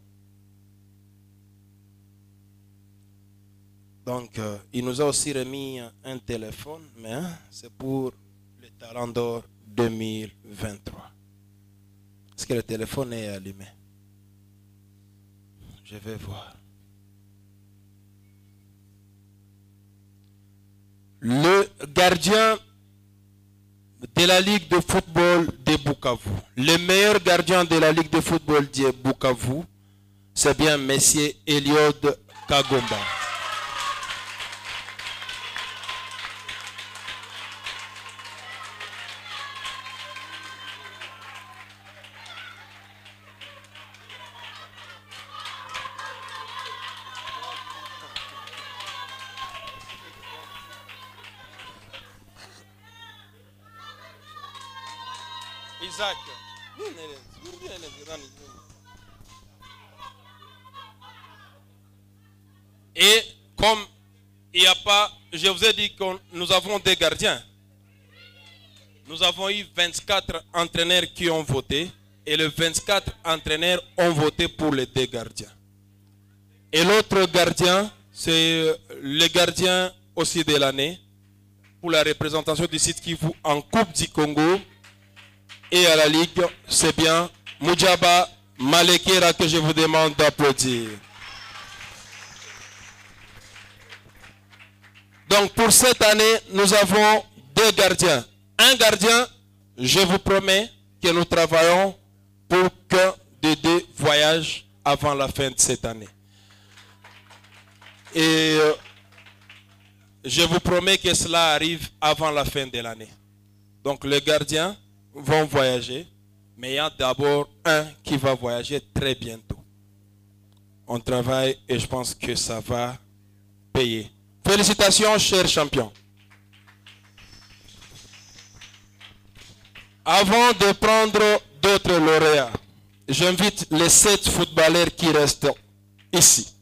Donc, il nous a aussi remis un téléphone, mais c'est pour le Talent d'Or 2023. Est-ce que le téléphone est allumé? Je vais voir. Le gardien de la Ligue de football de Bukavu, le meilleur gardien de la Ligue de football de Bukavu, c'est bien Monsieur Eliud Kagomba. Isaac. Et comme il n'y a pas, je vous ai dit que nous avons des gardiens. Nous avons eu 24 entraîneurs qui ont voté et les 24 entraîneurs ont voté pour les 2 gardiens. Et l'autre gardien, c'est le gardien aussi de l'année pour la représentation du site Kivu en Coupe du Congo. Et à la Ligue, c'est bien Mujaba Malekera que je vous demande d'applaudir. Donc pour cette année, nous avons 2 gardiens. Un gardien, je vous promets que nous travaillons pour que de 2 voyages avant la fin de cette année. Et je vous promets que cela arrive avant la fin de l'année. Donc les gardiens vont voyager, mais il y a d'abord un qui va voyager très bientôt. On travaille et je pense que ça va payer. Félicitations, chers champions. Avant de prendre d'autres lauréats, j'invite les 7 footballeurs qui restent ici.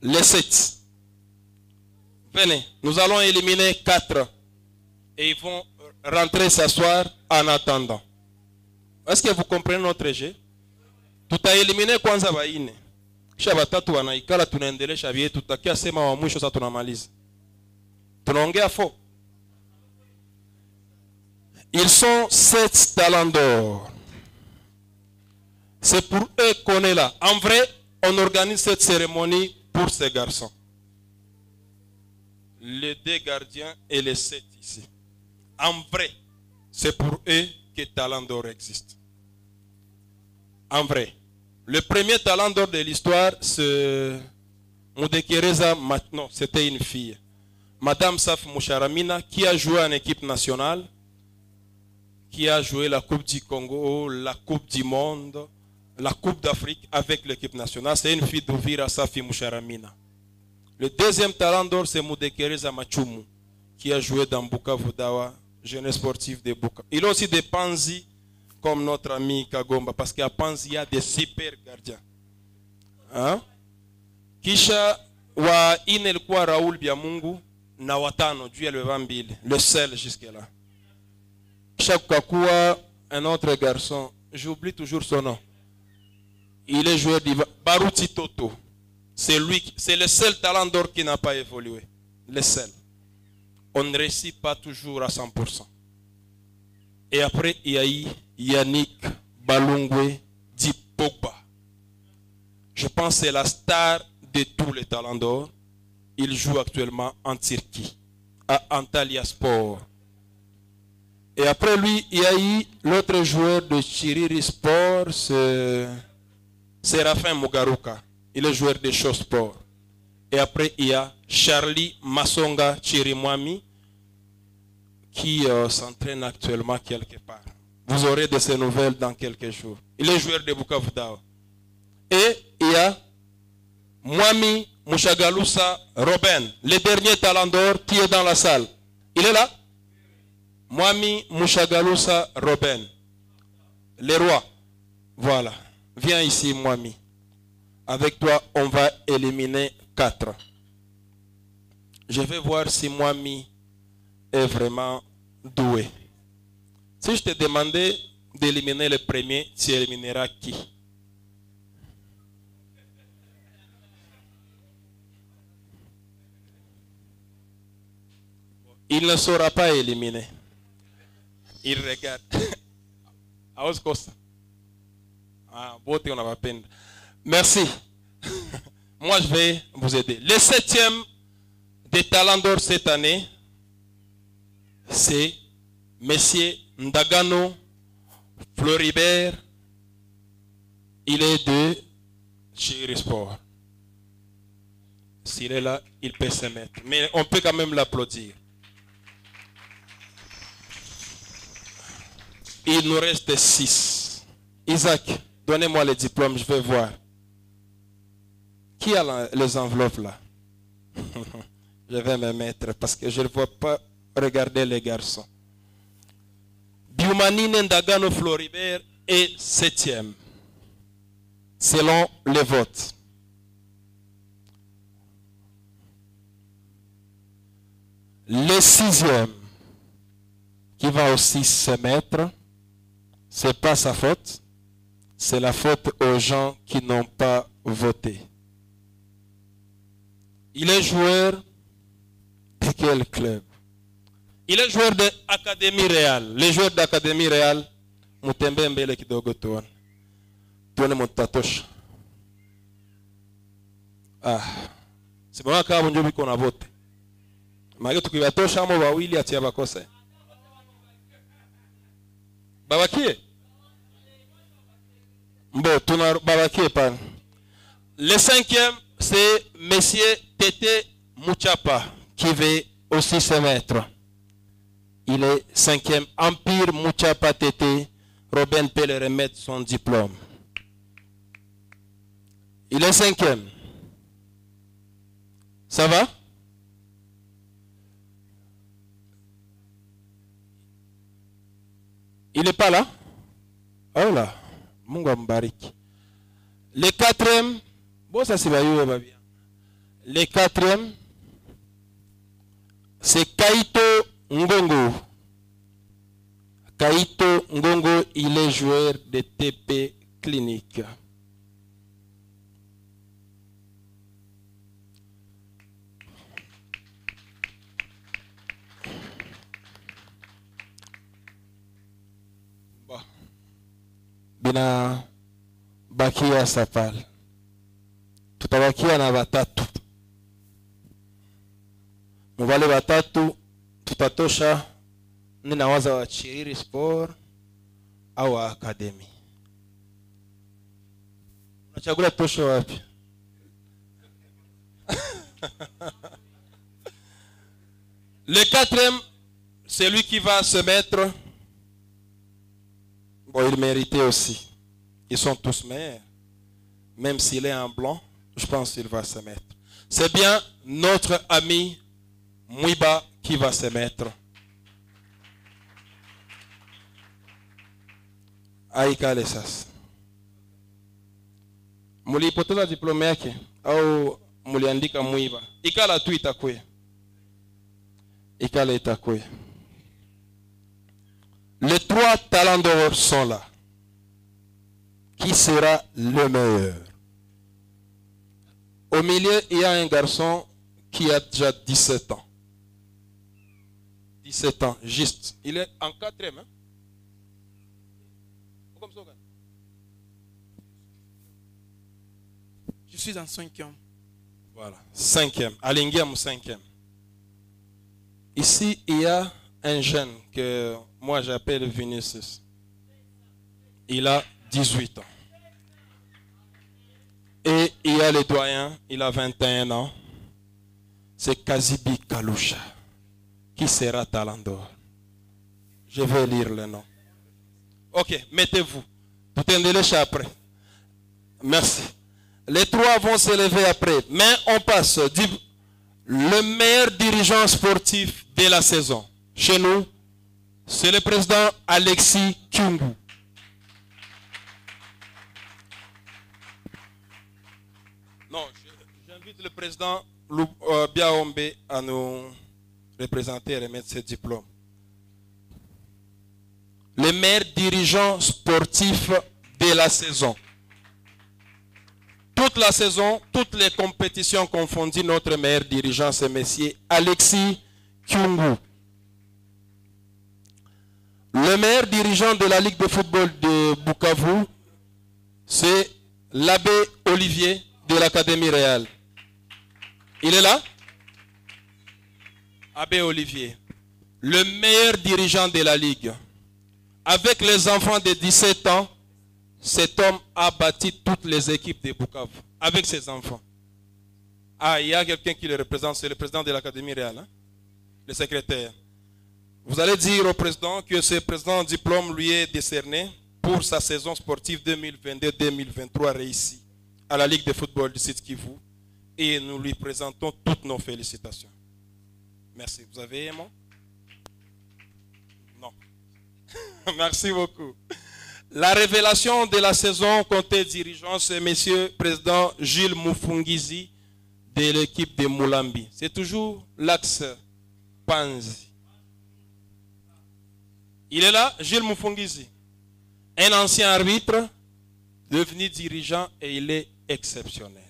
Les 7. Venez, nous allons éliminer 4 et ils vont rentrer s'asseoir en attendant. Est-ce que vous comprenez notre jeu? Tout a éliminé kwanza baine. Kisha batatu wanaikala tunaendelesha vyetu tutakia sema wa mwisho sasa tunamaliza. Tunaongea faux. Ils sont 7 talents d'or. C'est pour eux qu'on est là. En vrai, on organise cette cérémonie pour ces garçons. Les 2 gardiens et les 7 ici. En vrai, c'est pour eux que Talent d'Or existe. En vrai. Le premier Talent d'Or de l'histoire, c'est Mudekereza. Non, c'était une fille. Madame Saf Moucharamina, qui a joué en équipe nationale, qui a joué la Coupe du Congo, la Coupe du Monde, la Coupe d'Afrique avec l'équipe nationale. C'est une fille d'Ouvira Safi Moucharamina. Le deuxième Talent d'Or, c'est Mudekereza Machumu, qui a joué dans Bukavu Dawa, jeune sportif de Bukavu. Il a aussi des Panzi, comme notre ami Kagomba, parce qu'à Panzi, il y a des super gardiens. Hein? Kisha wa inelikuwa Raoul Biamungu na watano, Dieu le Vambile, le seul jusque-là. Kisha kukakuwa un autre garçon, j'oublie toujours son nom. Il est joueur d'Iva, Baruti Toto. C'est lui, c'est le seul Talent d'Or qui n'a pas évolué. Le seul. On ne réussit pas toujours à 100%. Et après, il y a eu Yannick Balungwe Di Pogba. Je pense que c'est la star de tous les Talents d'Or. Il joue actuellement en Turquie, à Antalya Sport. Et après lui, il y a eu l'autre joueur de Chiriri Sport, c'est Séraphin Mugaruka. Il est joueur de Show Sport. Et après, il y a Charlie Masonga Chirimwami qui s'entraîne actuellement quelque part. Vous aurez de ces nouvelles dans quelques jours. Il est joueur de Bukavu Dawa. Et il y a Mwami Mushagalusa Robin, le dernier Talent d'Or qui est dans la salle. Il est là? Mwami Mushagalusa Robin, le roi. Voilà. Viens ici, Mwami. Avec toi, on va éliminer 4. Je vais voir si Mwami est vraiment doué. Si je te demandais d'éliminer le premier, tu élimineras qui? Il ne sera pas éliminé. Il regarde. On a peine. Merci. Moi, je vais vous aider. Le 7e des Talents d'Or cette année, c'est Monsieur Ndagano Floribert. Il est de Chéri Sport. S'il est là, il peut se mettre. Mais on peut quand même l'applaudir. Il nous reste 6. Isaac, donnez-moi les diplômes, je vais voir. Qui a les enveloppes là? Je vais me mettre parce que je ne vois pas regarder les garçons. Bioumani Ndagano Floribert est 7e. Selon les votes. Le 6e, qui va aussi se mettre, ce n'est pas sa faute, c'est la faute aux gens qui n'ont pas voté. Il est joueur de quel club? Il est joueur de l'Académie Réal. Les joueurs d'Académie Réal, Moutembe Mbele kidogo tuone. Tuone Mutatosh. Ah. C'est bon kama njobi kona vote. Mage tukiwatosha amo wawili atia bakose. Babakie. Bon, tuna babakie pan. Le 5e, c'est Monsieur Tete Mouchapa qui veut aussi se mettre. Il est 5e. Empire Mouchapa Tete. Robin peut le remettre son diplôme. Il est 5e. Ça va? Il n'est pas là? Oh là. Mungu mbariki. Le 4e. Bon, ça c'est bien. Le 4e. C'est Kaito Ngongo. Kaito Ngongo, il est joueur de TP Clinique. Bon. Bina bakia sapal. Tutabakia na batatu. Mubale batatu tutatosha. Ninawaza wa Chiriri Sport au wa Academy. Unachagula tosho wapi? Le 4e, c'est lui qui va se mettre. Bon, il méritait aussi. Ils sont tous meilleurs. Même s'il est en blanc, je pense qu'il va se mettre. C'est bien notre ami Mouiba qui va se mettre. Aikale sasa. Mulipoteza diploma yake au muliandika Mwiba? Ikala tu itakuwa. Ikala itakuwa. Les 3 talents d'or sont là. Qui sera le meilleur? Au milieu, il y a un garçon qui a déjà 17 ans. 17 ans, juste. Il est en 4e. Hein? Je suis en 5e. Voilà, 5e. Alingiam 5e. Ici, il y a un jeune que moi j'appelle Vinicius. Il a 18 ans. Et il y a le doyen, il a 21 ans. C'est Kazibi Kalusha qui sera talent d'or. Je vais lire le nom. Ok, mettez-vous. Tout est après. Merci. Les 3 vont se lever après. Mais on passe. Le meilleur dirigeant sportif de la saison. Chez nous, c'est le président Alexis Kyungu. Non, j'invite le président Biaombe à nous représenter et remettre ses diplômes. Le meilleur dirigeant sportif de la saison. Toute la saison, toutes les compétitions confondues, notre meilleur dirigeant, c'est monsieur Alexis Kyungu. Le meilleur dirigeant de la Ligue de football de Bukavu, c'est l'abbé Olivier de l'Académie Réale. Il est là? Abbé Olivier, le meilleur dirigeant de la Ligue. Avec les enfants de 17 ans, cet homme a bâti toutes les équipes de Bukavu. Avec ses enfants. Ah, il y a quelqu'un qui le représente, c'est le président de l'Académie Réale, hein? Le secrétaire. Vous allez dire au président que ce président diplôme lui est décerné pour sa saison sportive 2022-2023 réussie à la Ligue de football du Sud Kivu. Et nous lui présentons toutes nos félicitations. Merci. Vous avez un mot? Non. Merci beaucoup. La révélation de la saison côté dirigeant, c'est monsieur président Gilles Mufungizi de l'équipe de Mulambi. C'est toujours l'axe Panzi. Il est là, Gilles Mufungizi. Un ancien arbitre, devenu dirigeant et il est exceptionnel.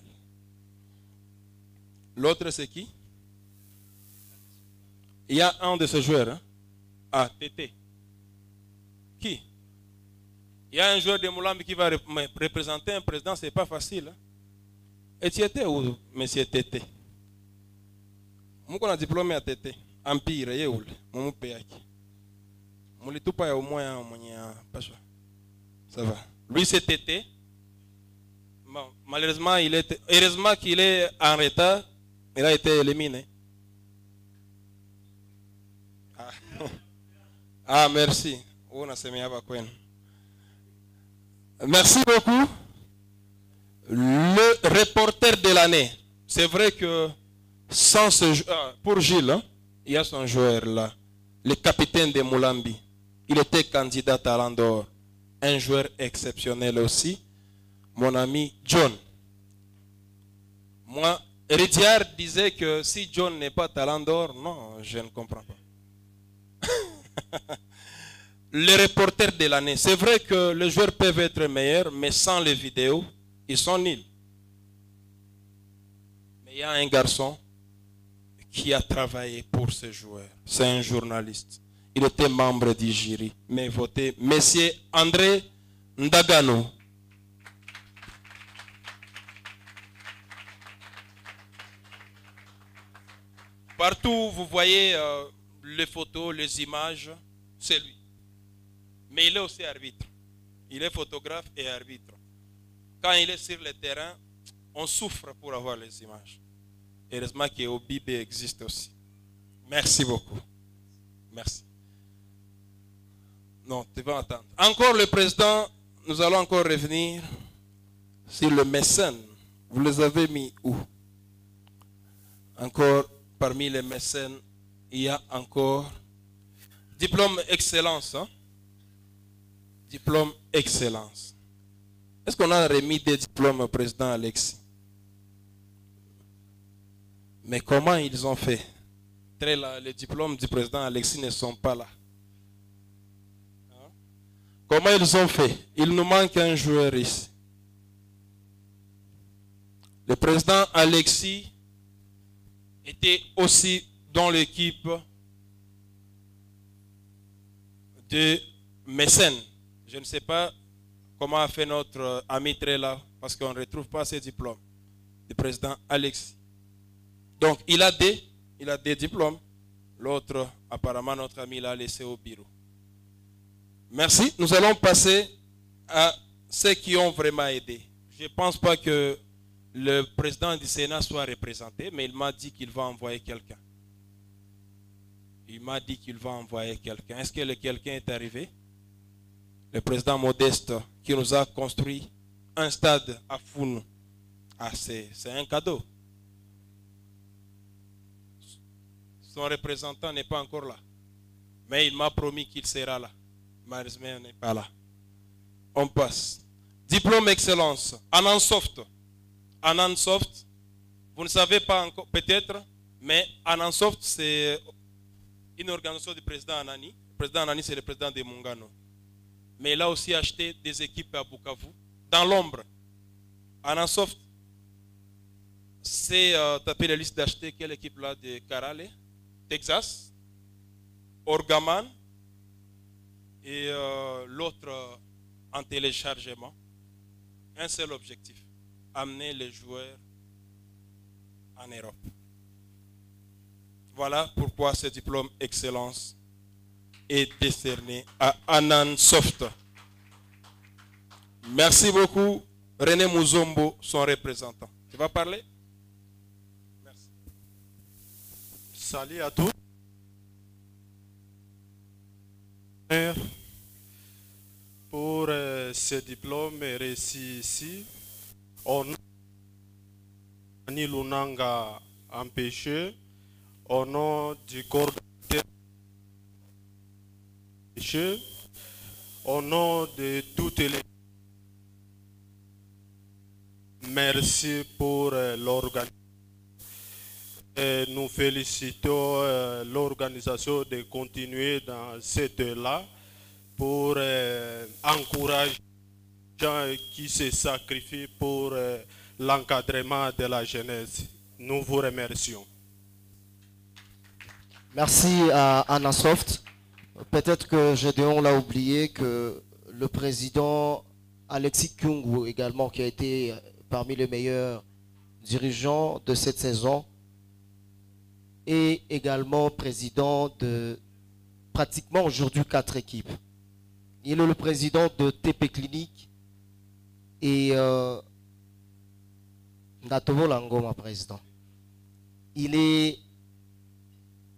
L'autre c'est qui? Il y a un de ces joueurs. Hein? Ah, Tété. Qui? Il y a un joueur de Mulambi qui va représenter un président, ce n'est pas facile. Hein? Et tu étais où, monsieur Tété? Moi, on a diplômé à Tété. Empire, il est où? Mon pays. Mon tout pas au moins, ça va. Lui, c'est Tété. Bon, malheureusement, heureusement qu'il est en retard. Il a été éliminé. Ah, merci. Merci beaucoup. Le reporter de l'année. C'est vrai que sans ce pour Gilles, hein, il y a son joueur là, le capitaine de Mulambi. Il était candidat à l'Andorre. Un joueur exceptionnel aussi. Mon ami John. Moi, Ridiard disait que si John n'est pas talent d'or, non, je ne comprends pas. Les reporters de l'année. C'est vrai que les joueurs peuvent être meilleurs, mais sans les vidéos, ils sont nuls. Mais il y a un garçon qui a travaillé pour ce joueur. C'est un journaliste. Il était membre du jury, mais voté Monsieur André Ndagano. Partout, vous voyez les photos, les images, c'est lui. Mais il est aussi arbitre. Il est photographe et arbitre. Quand il est sur le terrain, on souffre pour avoir les images. Heureusement que OBB existe aussi. Merci beaucoup. Merci. Non, tu vas attendre. Encore le président, nous allons encore revenir sur le mécène. Vous les avez mis où? Encore parmi les mécènes, il y a encore diplôme excellence. Hein? Diplôme excellence. Est-ce qu'on a remis des diplômes au président Alexis? Mais comment ils ont fait? Les diplômes du président Alexis ne sont pas là. Hein? Comment ils ont fait? Il nous manque un joueur ici. Le président Alexis était aussi dans l'équipe de mécènes. Je ne sais pas comment a fait notre ami Trela, parce qu'on ne retrouve pas ses diplômes. Le président Alexis. Donc, il a des diplômes. L'autre, apparemment, notre ami l'a laissé au bureau. Merci. Nous allons passer à ceux qui ont vraiment aidé. Je ne pense pas que le président du Sénat soit représenté, mais il m'a dit qu'il va envoyer quelqu'un. Il m'a dit qu'il va envoyer quelqu'un. Est-ce que le quelqu'un est arrivé? Le président Modeste qui nous a construit un stade à Founou. Ah, c'est un cadeau. Son représentant n'est pas encore là. Mais il m'a promis qu'il sera là. Malheureusement, il n'est pas là. On passe. Diplôme excellence. Anansoft. Anansoft, vous ne savez pas encore, peut-être, mais Anansoft, c'est une organisation du président Anani. Le président Anani, c'est le président de Mungano. Mais il a aussi acheté des équipes à Bukavu, dans l'ombre. Anansoft, c'est taper la liste d'acheter quelle équipe là de Carale, Texas, Orgaman, et l'autre en téléchargement. Un seul objectif, amener les joueurs en Europe. Voilà pourquoi ce diplôme Excellence est décerné à Anan Soft. Merci beaucoup, René Mouzombo, son représentant. Tu vas parler? Merci. Salut à tous. Pour ce diplôme reçu ici, on a Lunanga empêché au nom du coordinateur, au nom de toutes les. Merci pour l'organisation. Nous félicitons l'organisation de continuer dans cette là pour encourager les gens qui se sacrifient pour l'encadrement de la jeunesse. Nous vous remercions. Merci à Anasoft. Peut-être que Gédéon l'a oublié que le président Alexis Kyungu également, qui a été parmi les meilleurs dirigeants de cette saison, est également président de pratiquement aujourd'hui 4 équipes. Il est le président de TP Clinique et Natovo Langoma président. Il est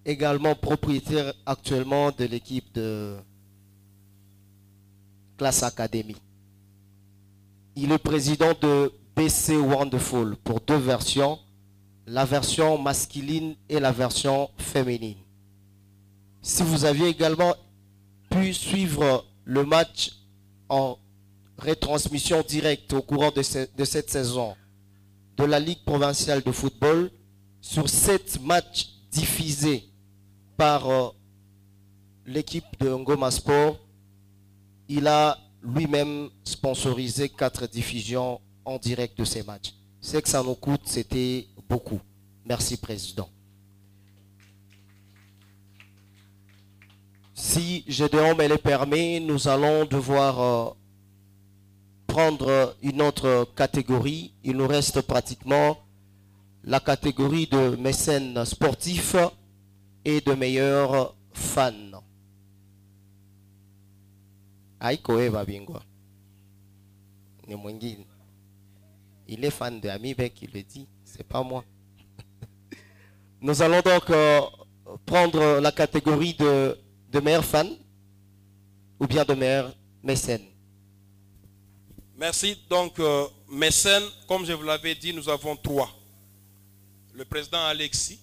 également propriétaire actuellement de l'équipe de Classe Academy. Il est président de BC Wonderful pour 2 versions, la version masculine et la version féminine. Si vous aviez également pu suivre le match en retransmission directe au courant de cette saison de la Ligue provinciale de football, sur 7 matchs diffusés par l'équipe de Ngoma Sport, il a lui-même sponsorisé 4 diffusions en direct de ces matchs. C'est que ça nous coûte, c'était beaucoup. Merci, Président. Si Gédéon me le permet, nous allons devoir prendre une autre catégorie. Il nous reste pratiquement la catégorie de mécènes sportifs et de meilleurs fans. Aïko Eva Bingwa. Il est fan de Amibek, il le dit, c'est pas moi. Nous allons donc prendre la catégorie de meilleurs fans ou bien de meilleurs mécènes. Merci. Donc, mécènes, comme je vous l'avais dit, nous avons 3. Le président Alexis.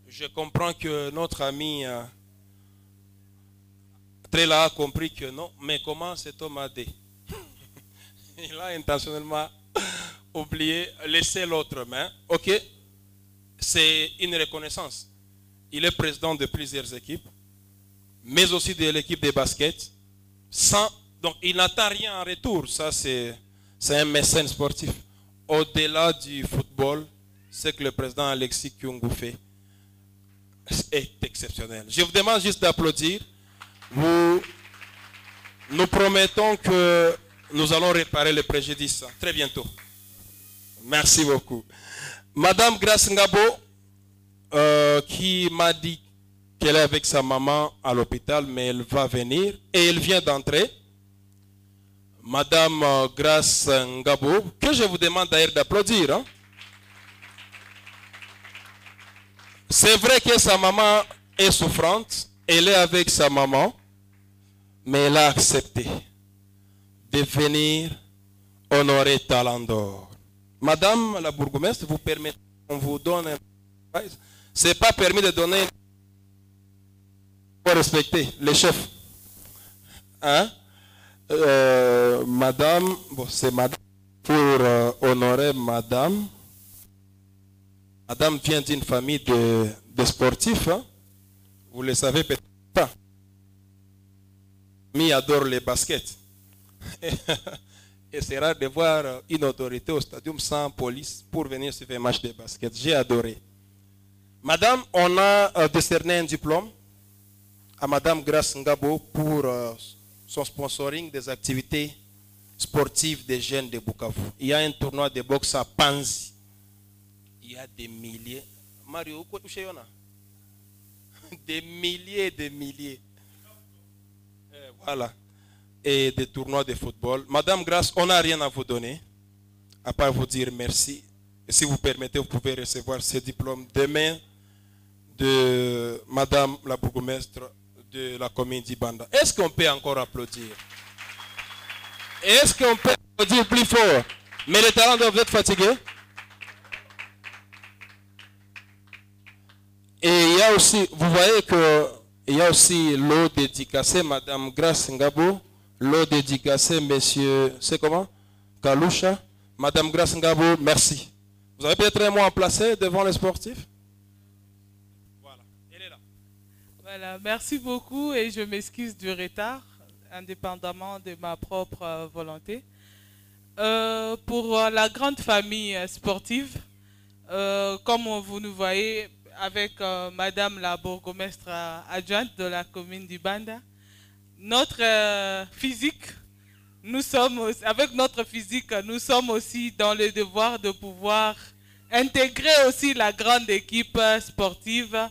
Je comprends que notre ami Trela a compris que non, mais comment cet homme a dit? Il a intentionnellement oublié, laissé l'autre main. Ok, c'est une reconnaissance. Il est président de plusieurs équipes, mais aussi de l'équipe de basket. Donc il n'attend rien en retour. Ça, c'est un mécène sportif. Au-delà du football, ce que le président Alexis Kyungu fait est exceptionnel. Je vous demande juste d'applaudir. Nous promettons que nous allons réparer le préjudice très bientôt. Merci beaucoup. Madame Grace Ngabo, qui m'a dit qu'elle est avec sa maman à l'hôpital, mais elle va venir et elle vient d'entrer. Madame Grace Ngabo, que je vous demande d'ailleurs d'applaudir. Hein? C'est vrai que sa maman est souffrante, elle est avec sa maman, mais elle a accepté de venir honorer Talandor. Madame la bourgmestre, vous permettez qu'on vous donne un prize? Ce n'est pas permis de donner. Il faut respecter les chefs. Hein? Madame, bon, c'est madame pour honorer madame. Madame vient d'une famille de sportifs. Hein? Vous le savez peut-être pas. Mi adore les baskets. Et c'est rare de voir une autorité au stadium sans police pour venir suivre un match de basket. J'ai adoré. Madame, on a décerné un diplôme à Madame Grace Ngabo pour son sponsoring des activités sportives des jeunes de Bukavu. Il y a un tournoi de boxe à Panzi. Il y a des milliers. Mario, des milliers et des milliers. Voilà. Et des tournois de football. Madame Grace, on n'a rien à vous donner, à part vous dire merci. Et si vous permettez, vous pouvez recevoir ce diplôme demain de Madame la bourgmestre de la commune d'Ibanda. Est-ce qu'on peut encore applaudir? Est-ce qu'on peut applaudir plus fort? Mais les talents doivent être fatigués. Et il y a aussi, vous voyez que il y a aussi l'eau dédicacée, Madame Grace Ngabo, l'eau dédicacée, Monsieur, c'est comment? Kaloucha. Madame Grace Ngabo, merci. Vous avez peut-être un mot à placer devant les sportifs? Voilà, elle est là. Voilà, merci beaucoup et je m'excuse du retard, indépendamment de ma propre volonté. Pour la grande famille sportive, comme vous nous voyez, avec Madame la bourgmestre adjointe de la commune d'Ibanda, notre physique, avec notre physique, nous sommes aussi dans le devoir de pouvoir intégrer aussi la grande équipe sportive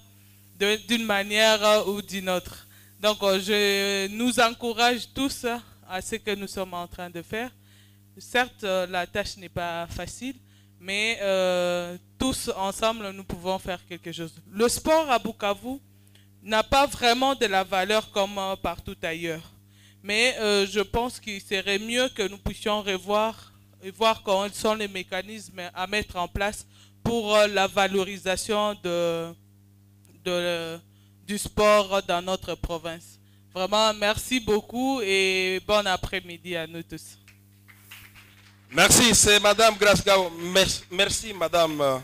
d'une manière ou d'une autre. Donc je nous encourage tous à ce que nous sommes en train de faire. Certes, la tâche n'est pas facile, mais tous ensemble, nous pouvons faire quelque chose. Le sport à Bukavu n'a pas vraiment de la valeur comme partout ailleurs. Mais je pense qu'il serait mieux que nous puissions revoir et voir quels sont les mécanismes à mettre en place pour la valorisation du sport dans notre province. Vraiment, merci beaucoup et bon après-midi à nous tous. Merci, c'est Madame Grace Ngabo. Merci, Madame.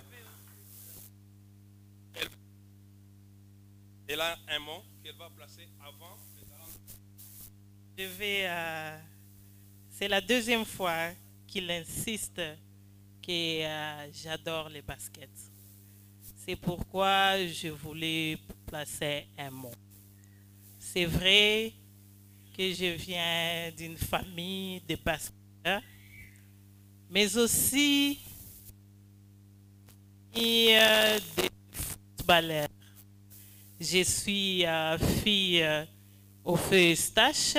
Elle a un mot qu'elle va placer avant. C'est la deuxième fois qu'il insiste que j'adore les baskets. C'est pourquoi je voulais placer un mot. C'est vrai que je viens d'une famille de basketteurs, mais aussi des footballeurs. Je suis fille au feu Eustache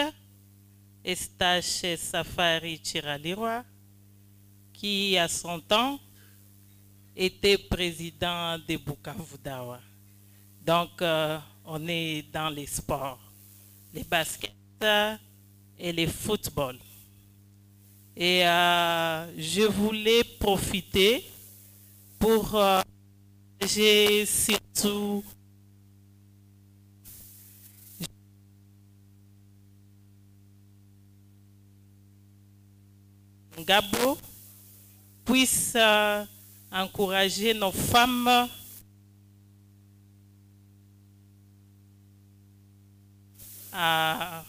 Safari Chiralirwa, qui à son temps était président de Bukavu Dawa. Donc on est dans les sports, les baskets et les footballs. Et je voulais profiter pour j'ai surtout Ngabo puisse encourager nos femmes à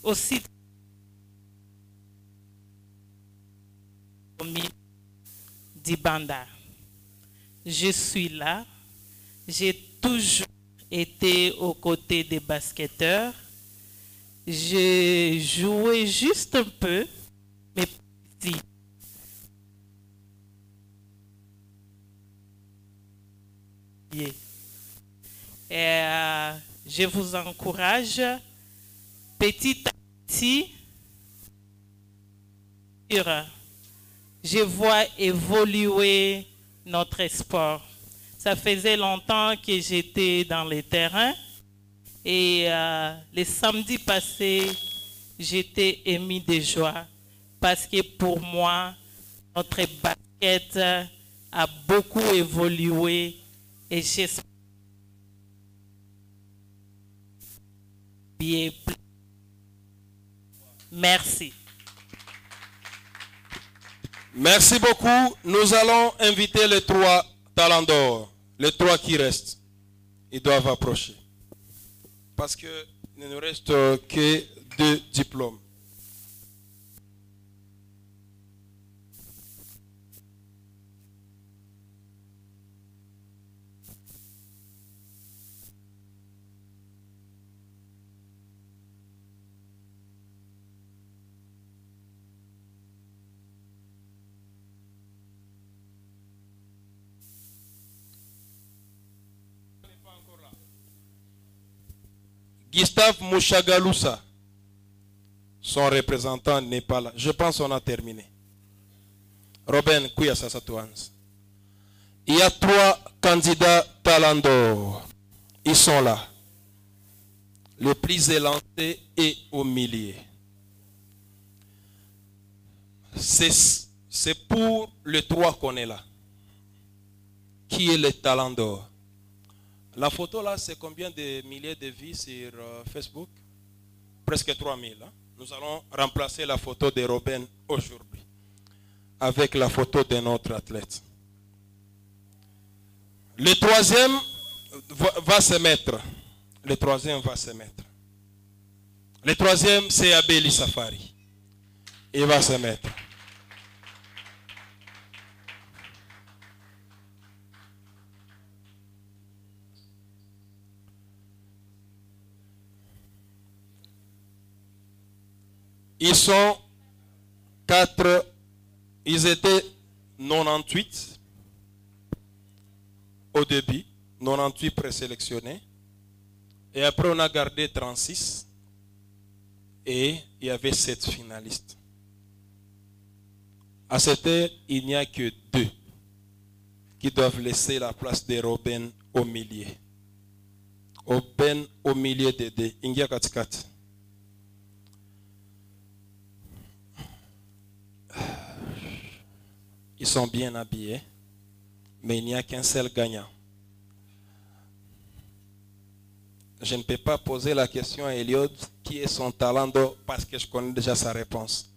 aussi d'Ibanda. Je suis là, j'ai toujours été aux côtés des basketteurs. J'ai joué juste un peu, mais si. Et je vous encourage petit à petit. Je vois évoluer notre sport. Ça faisait longtemps que j'étais dans les terrains et les samedis passés, j'étais ému de joie parce que pour moi, notre basket a beaucoup évolué et j'espère bien plus. Merci. Merci beaucoup. Nous allons inviter les 3 talents d'or, les 3 qui restent. Ils doivent approcher. Parce qu'il ne nous reste que 2 diplômes. Gustave Mushagalusa, son représentant n'est pas là. Je pense qu'on a terminé. Robin Kouyassasatouans. Il y a 3 candidats Talent d'Or. Ils sont là. Le prix élancé est au milieu. C'est pour le 3 qu'on est là. Qui est le Talent d'Or? La photo là, c'est combien de milliers de vues sur Facebook? Presque 3000. Hein? Nous allons remplacer la photo de Robin aujourd'hui avec la photo de notre athlète. Le 3e va se mettre. Le 3e va se mettre. Le 3e, c'est Abeli Safari. Il va se mettre. Ils sont 4, ils étaient 98 au début, 98 présélectionnés. Et après, on a gardé 36 et il y avait 7 finalistes. À cette heure, il n'y a que 2 qui doivent laisser la place de Robin au milieu. Robin au milieu des 2. Ingia katikati. Ils sont bien habillés, mais il n'y a qu'un seul gagnant. Je ne peux pas poser la question à Eliud qui est son talent d'or parce que je connais déjà sa réponse.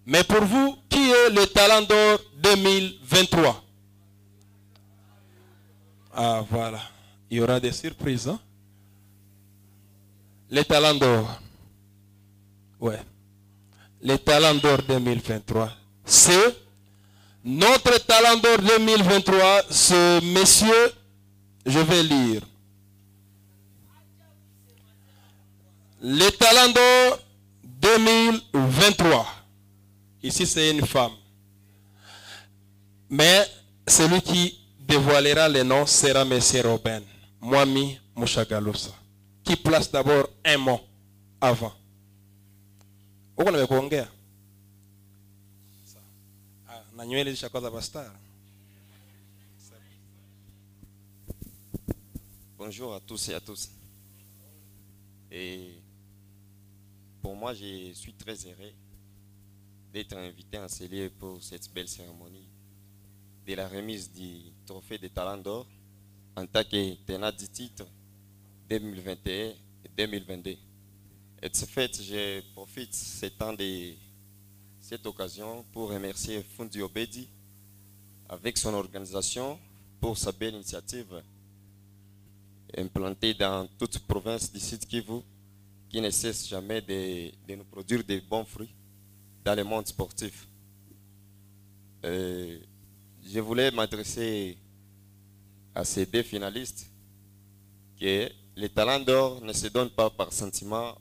Mais pour vous, qui est le talent d'or 2023? Ah voilà, il y aura des surprises. Hein? Les talents d'or. Ouais. Les talents d'or 2023. C'est notre talent d'or 2023, ce monsieur, je vais lire. Les talents d'or 2023. Ici, c'est une femme. Mais celui qui dévoilera les noms sera M. Robin, Mwami Mushagalusa, qui place d'abord un mot avant. Uko nimekuongea? Na nywele zishakoza pastor. Bonjour à tous et à tous. Et pour moi, je suis très heureux d'être invité en ce lieu pour cette belle cérémonie de la remise du trophée de Talent d'Or en tant que tenant du titre 2021 et 2022. Et de ce fait, je profite de cette occasion pour remercier Fundi Obedi avec son organisation pour sa belle initiative implantée dans toute province du Sud Kivu qui ne cesse jamais de nous produire de bons fruits dans le monde sportif. Je voulais m'adresser à ces 2 finalistes que les talents d'or ne se donnent pas par sentiment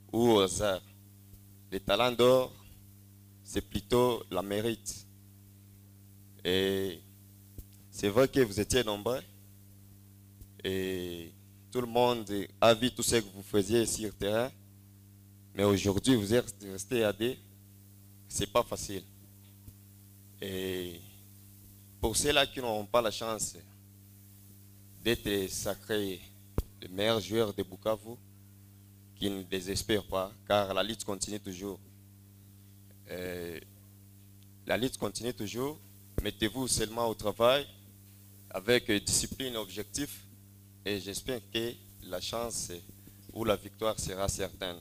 ou au hasard. Les talents d'or, c'est plutôt la mérite. Et c'est vrai que vous étiez nombreux et tout le monde a vu tout ce que vous faisiez sur le terrain. Mais aujourd'hui, vous êtes restés à 2. C'est pas facile. Et pour ceux-là qui n'auront pas la chance d'être sacrés les meilleurs joueurs de Bukavu, qui ne désespèrent pas, car la lutte continue toujours. La lutte continue toujours. Mettez-vous seulement au travail avec discipline et objectif et j'espère que la chance ou la victoire sera certaine.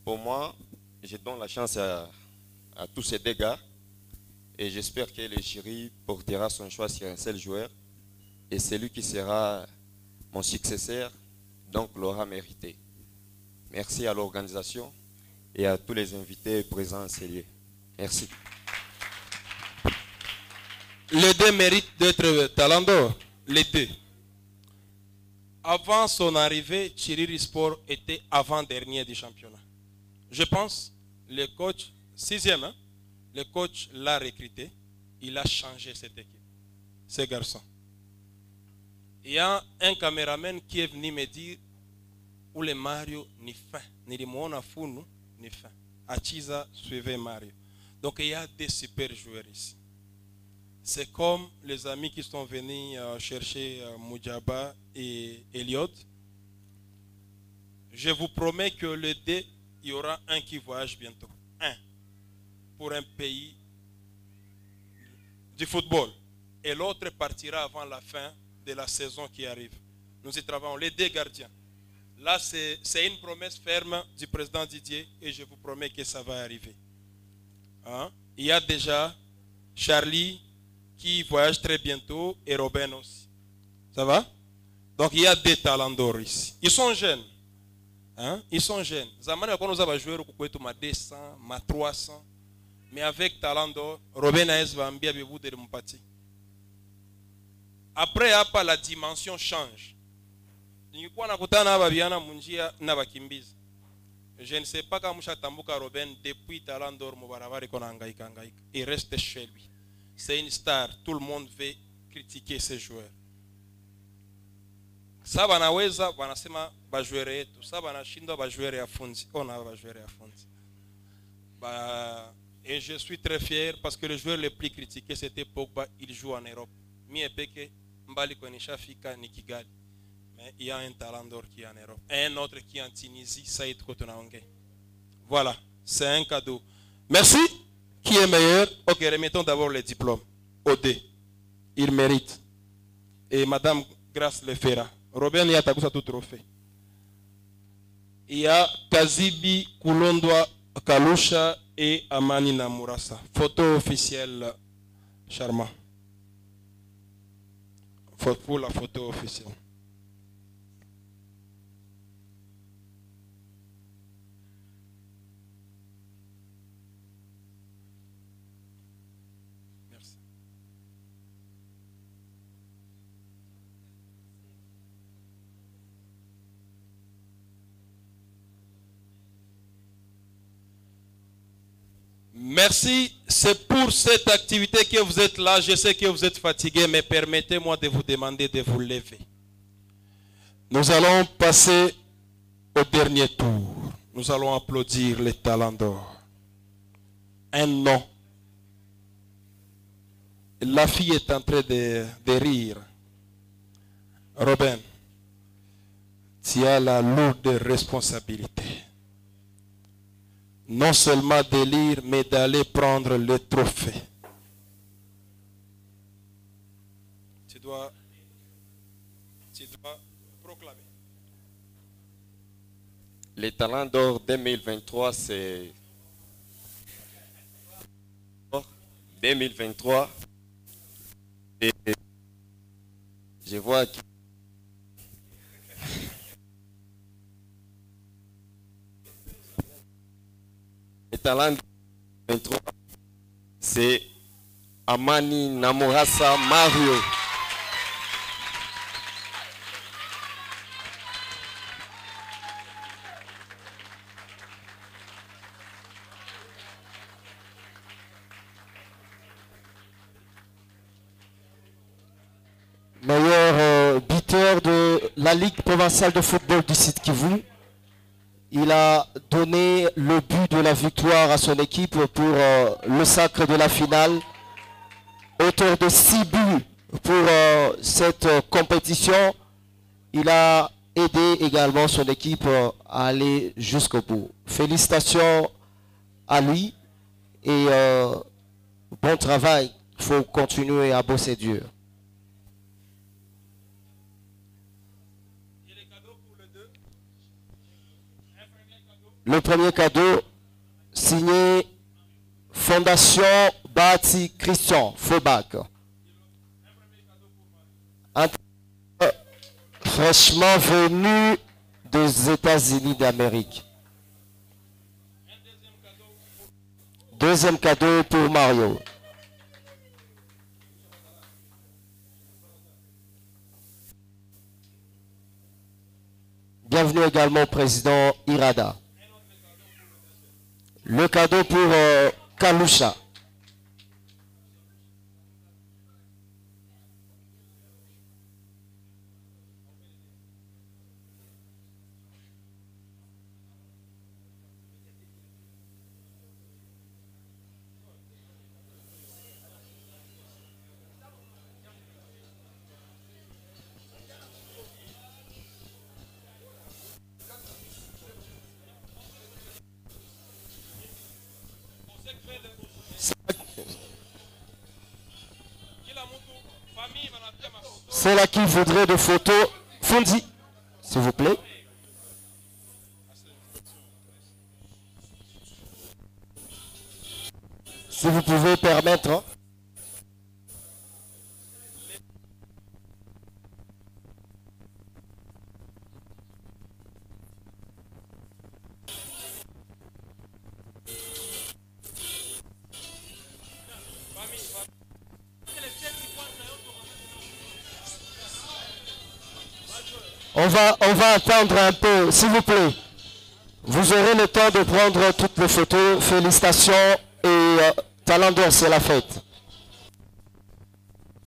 Pour moi, je donne la chance à tous ces 2 gars et j'espère que le jury portera son choix sur un seul joueur et celui qui sera mon successeur donc l'aura mérité. Merci à l'organisation et à tous les invités présents en ce lieu. Merci. Les 2 méritent d'être talent d'or. Les 2. Avant son arrivée, Chiriri Sport était avant-dernier du championnat. Je pense, le coach, 6e, hein, le coach l'a recruté. Il a changé cette équipe. Ces garçons. Il y a un caméraman qui est venu me dire où le Mario ni fin, ni limona funu ni fin. Achiza suivait Mario. Donc il y a des super joueurs ici. C'est comme les amis qui sont venus chercher Mujaba et Elliot. Je vous promets que le D, il y aura un qui voyage bientôt. Un. Pour un pays du football. Et l'autre partira avant la fin de la saison qui arrive. Nous y travaillons, les deux gardiens. Là, c'est une promesse ferme du président Didier et je vous promets que ça va arriver. Hein? Il y a déjà Charlie qui voyage très bientôt et Robin aussi. Ça va? Donc il y a des talents d'or ici. Ils sont jeunes. Hein? Ils sont jeunes. Zamani quand nous avons joué au ma 200, ma 300. Mais avec talent d'or, Robin Aes va envier avec vous de l'empathie. Après, la dimension change. Je ne sais pas quand Moucha Tambuka Robin, depuis talent d'or, il reste chez lui. C'est une star. Tout le monde veut critiquer ces joueurs. Ça banaweza banasema bajoueur yetu. Ça banashindwa bajoueur ya fundi. On a bajoueur ya fundi. Et je suis très fier parce que le joueur le plus critiqué c'était Pogba, il joue en Europe. Miepeke mbali konisha fika ni Kigali. Mais il y a un talent d'or qui est en Europe. Et un autre qui est en Tunisie, Saïd Kotonaongue. Voilà, c'est un cadeau. Merci. Qui est meilleur? Ok, remettons d'abord les diplômes. OD. Il mérite. Et Madame Grace Lefera. Robin y a tagusa tout trophée. Il y a Kazibi Kulondwa Kalusha et Amani Namurasa. Photo officielle, Charmant. Pour la photo officielle. Merci, c'est pour cette activité que vous êtes là. Je sais que vous êtes fatigué, mais permettez-moi de vous demander de vous lever. Nous allons passer au dernier tour. Nous allons applaudir les talents d'or. Un nom. La fille est en train de rire. Robin, tu as la lourde responsabilité. Non seulement de lire, mais d'aller prendre le trophée. Tu dois proclamer. Les talents d'or 2023, c'est 2023. Et je vois que les talents 23, c'est Amani Namorasa Mario. Meilleur buteur de la Ligue provinciale de football du Sud Kivu. Il a donné le but de la victoire à son équipe pour le sacre de la finale. Auteur de 6 buts pour cette compétition. Il a aidé également son équipe à aller jusqu'au bout. Félicitations à lui et bon travail. Il faut continuer à bosser dur. Le premier cadeau signé Fondation Bati Christian Faubac. Un fraîchement venu des États-Unis d'Amérique. Deuxième cadeau pour Mario. Bienvenue également au président Irada. Le cadeau pour Kalusha. C'est là qui voudrait des photos. Fondi, s'il vous plaît. Si vous pouvez permettre. Hein. On va attendre un peu, s'il vous plaît. Vous aurez le temps de prendre toutes les photos. Félicitations et Talent d'Or, c'est la fête.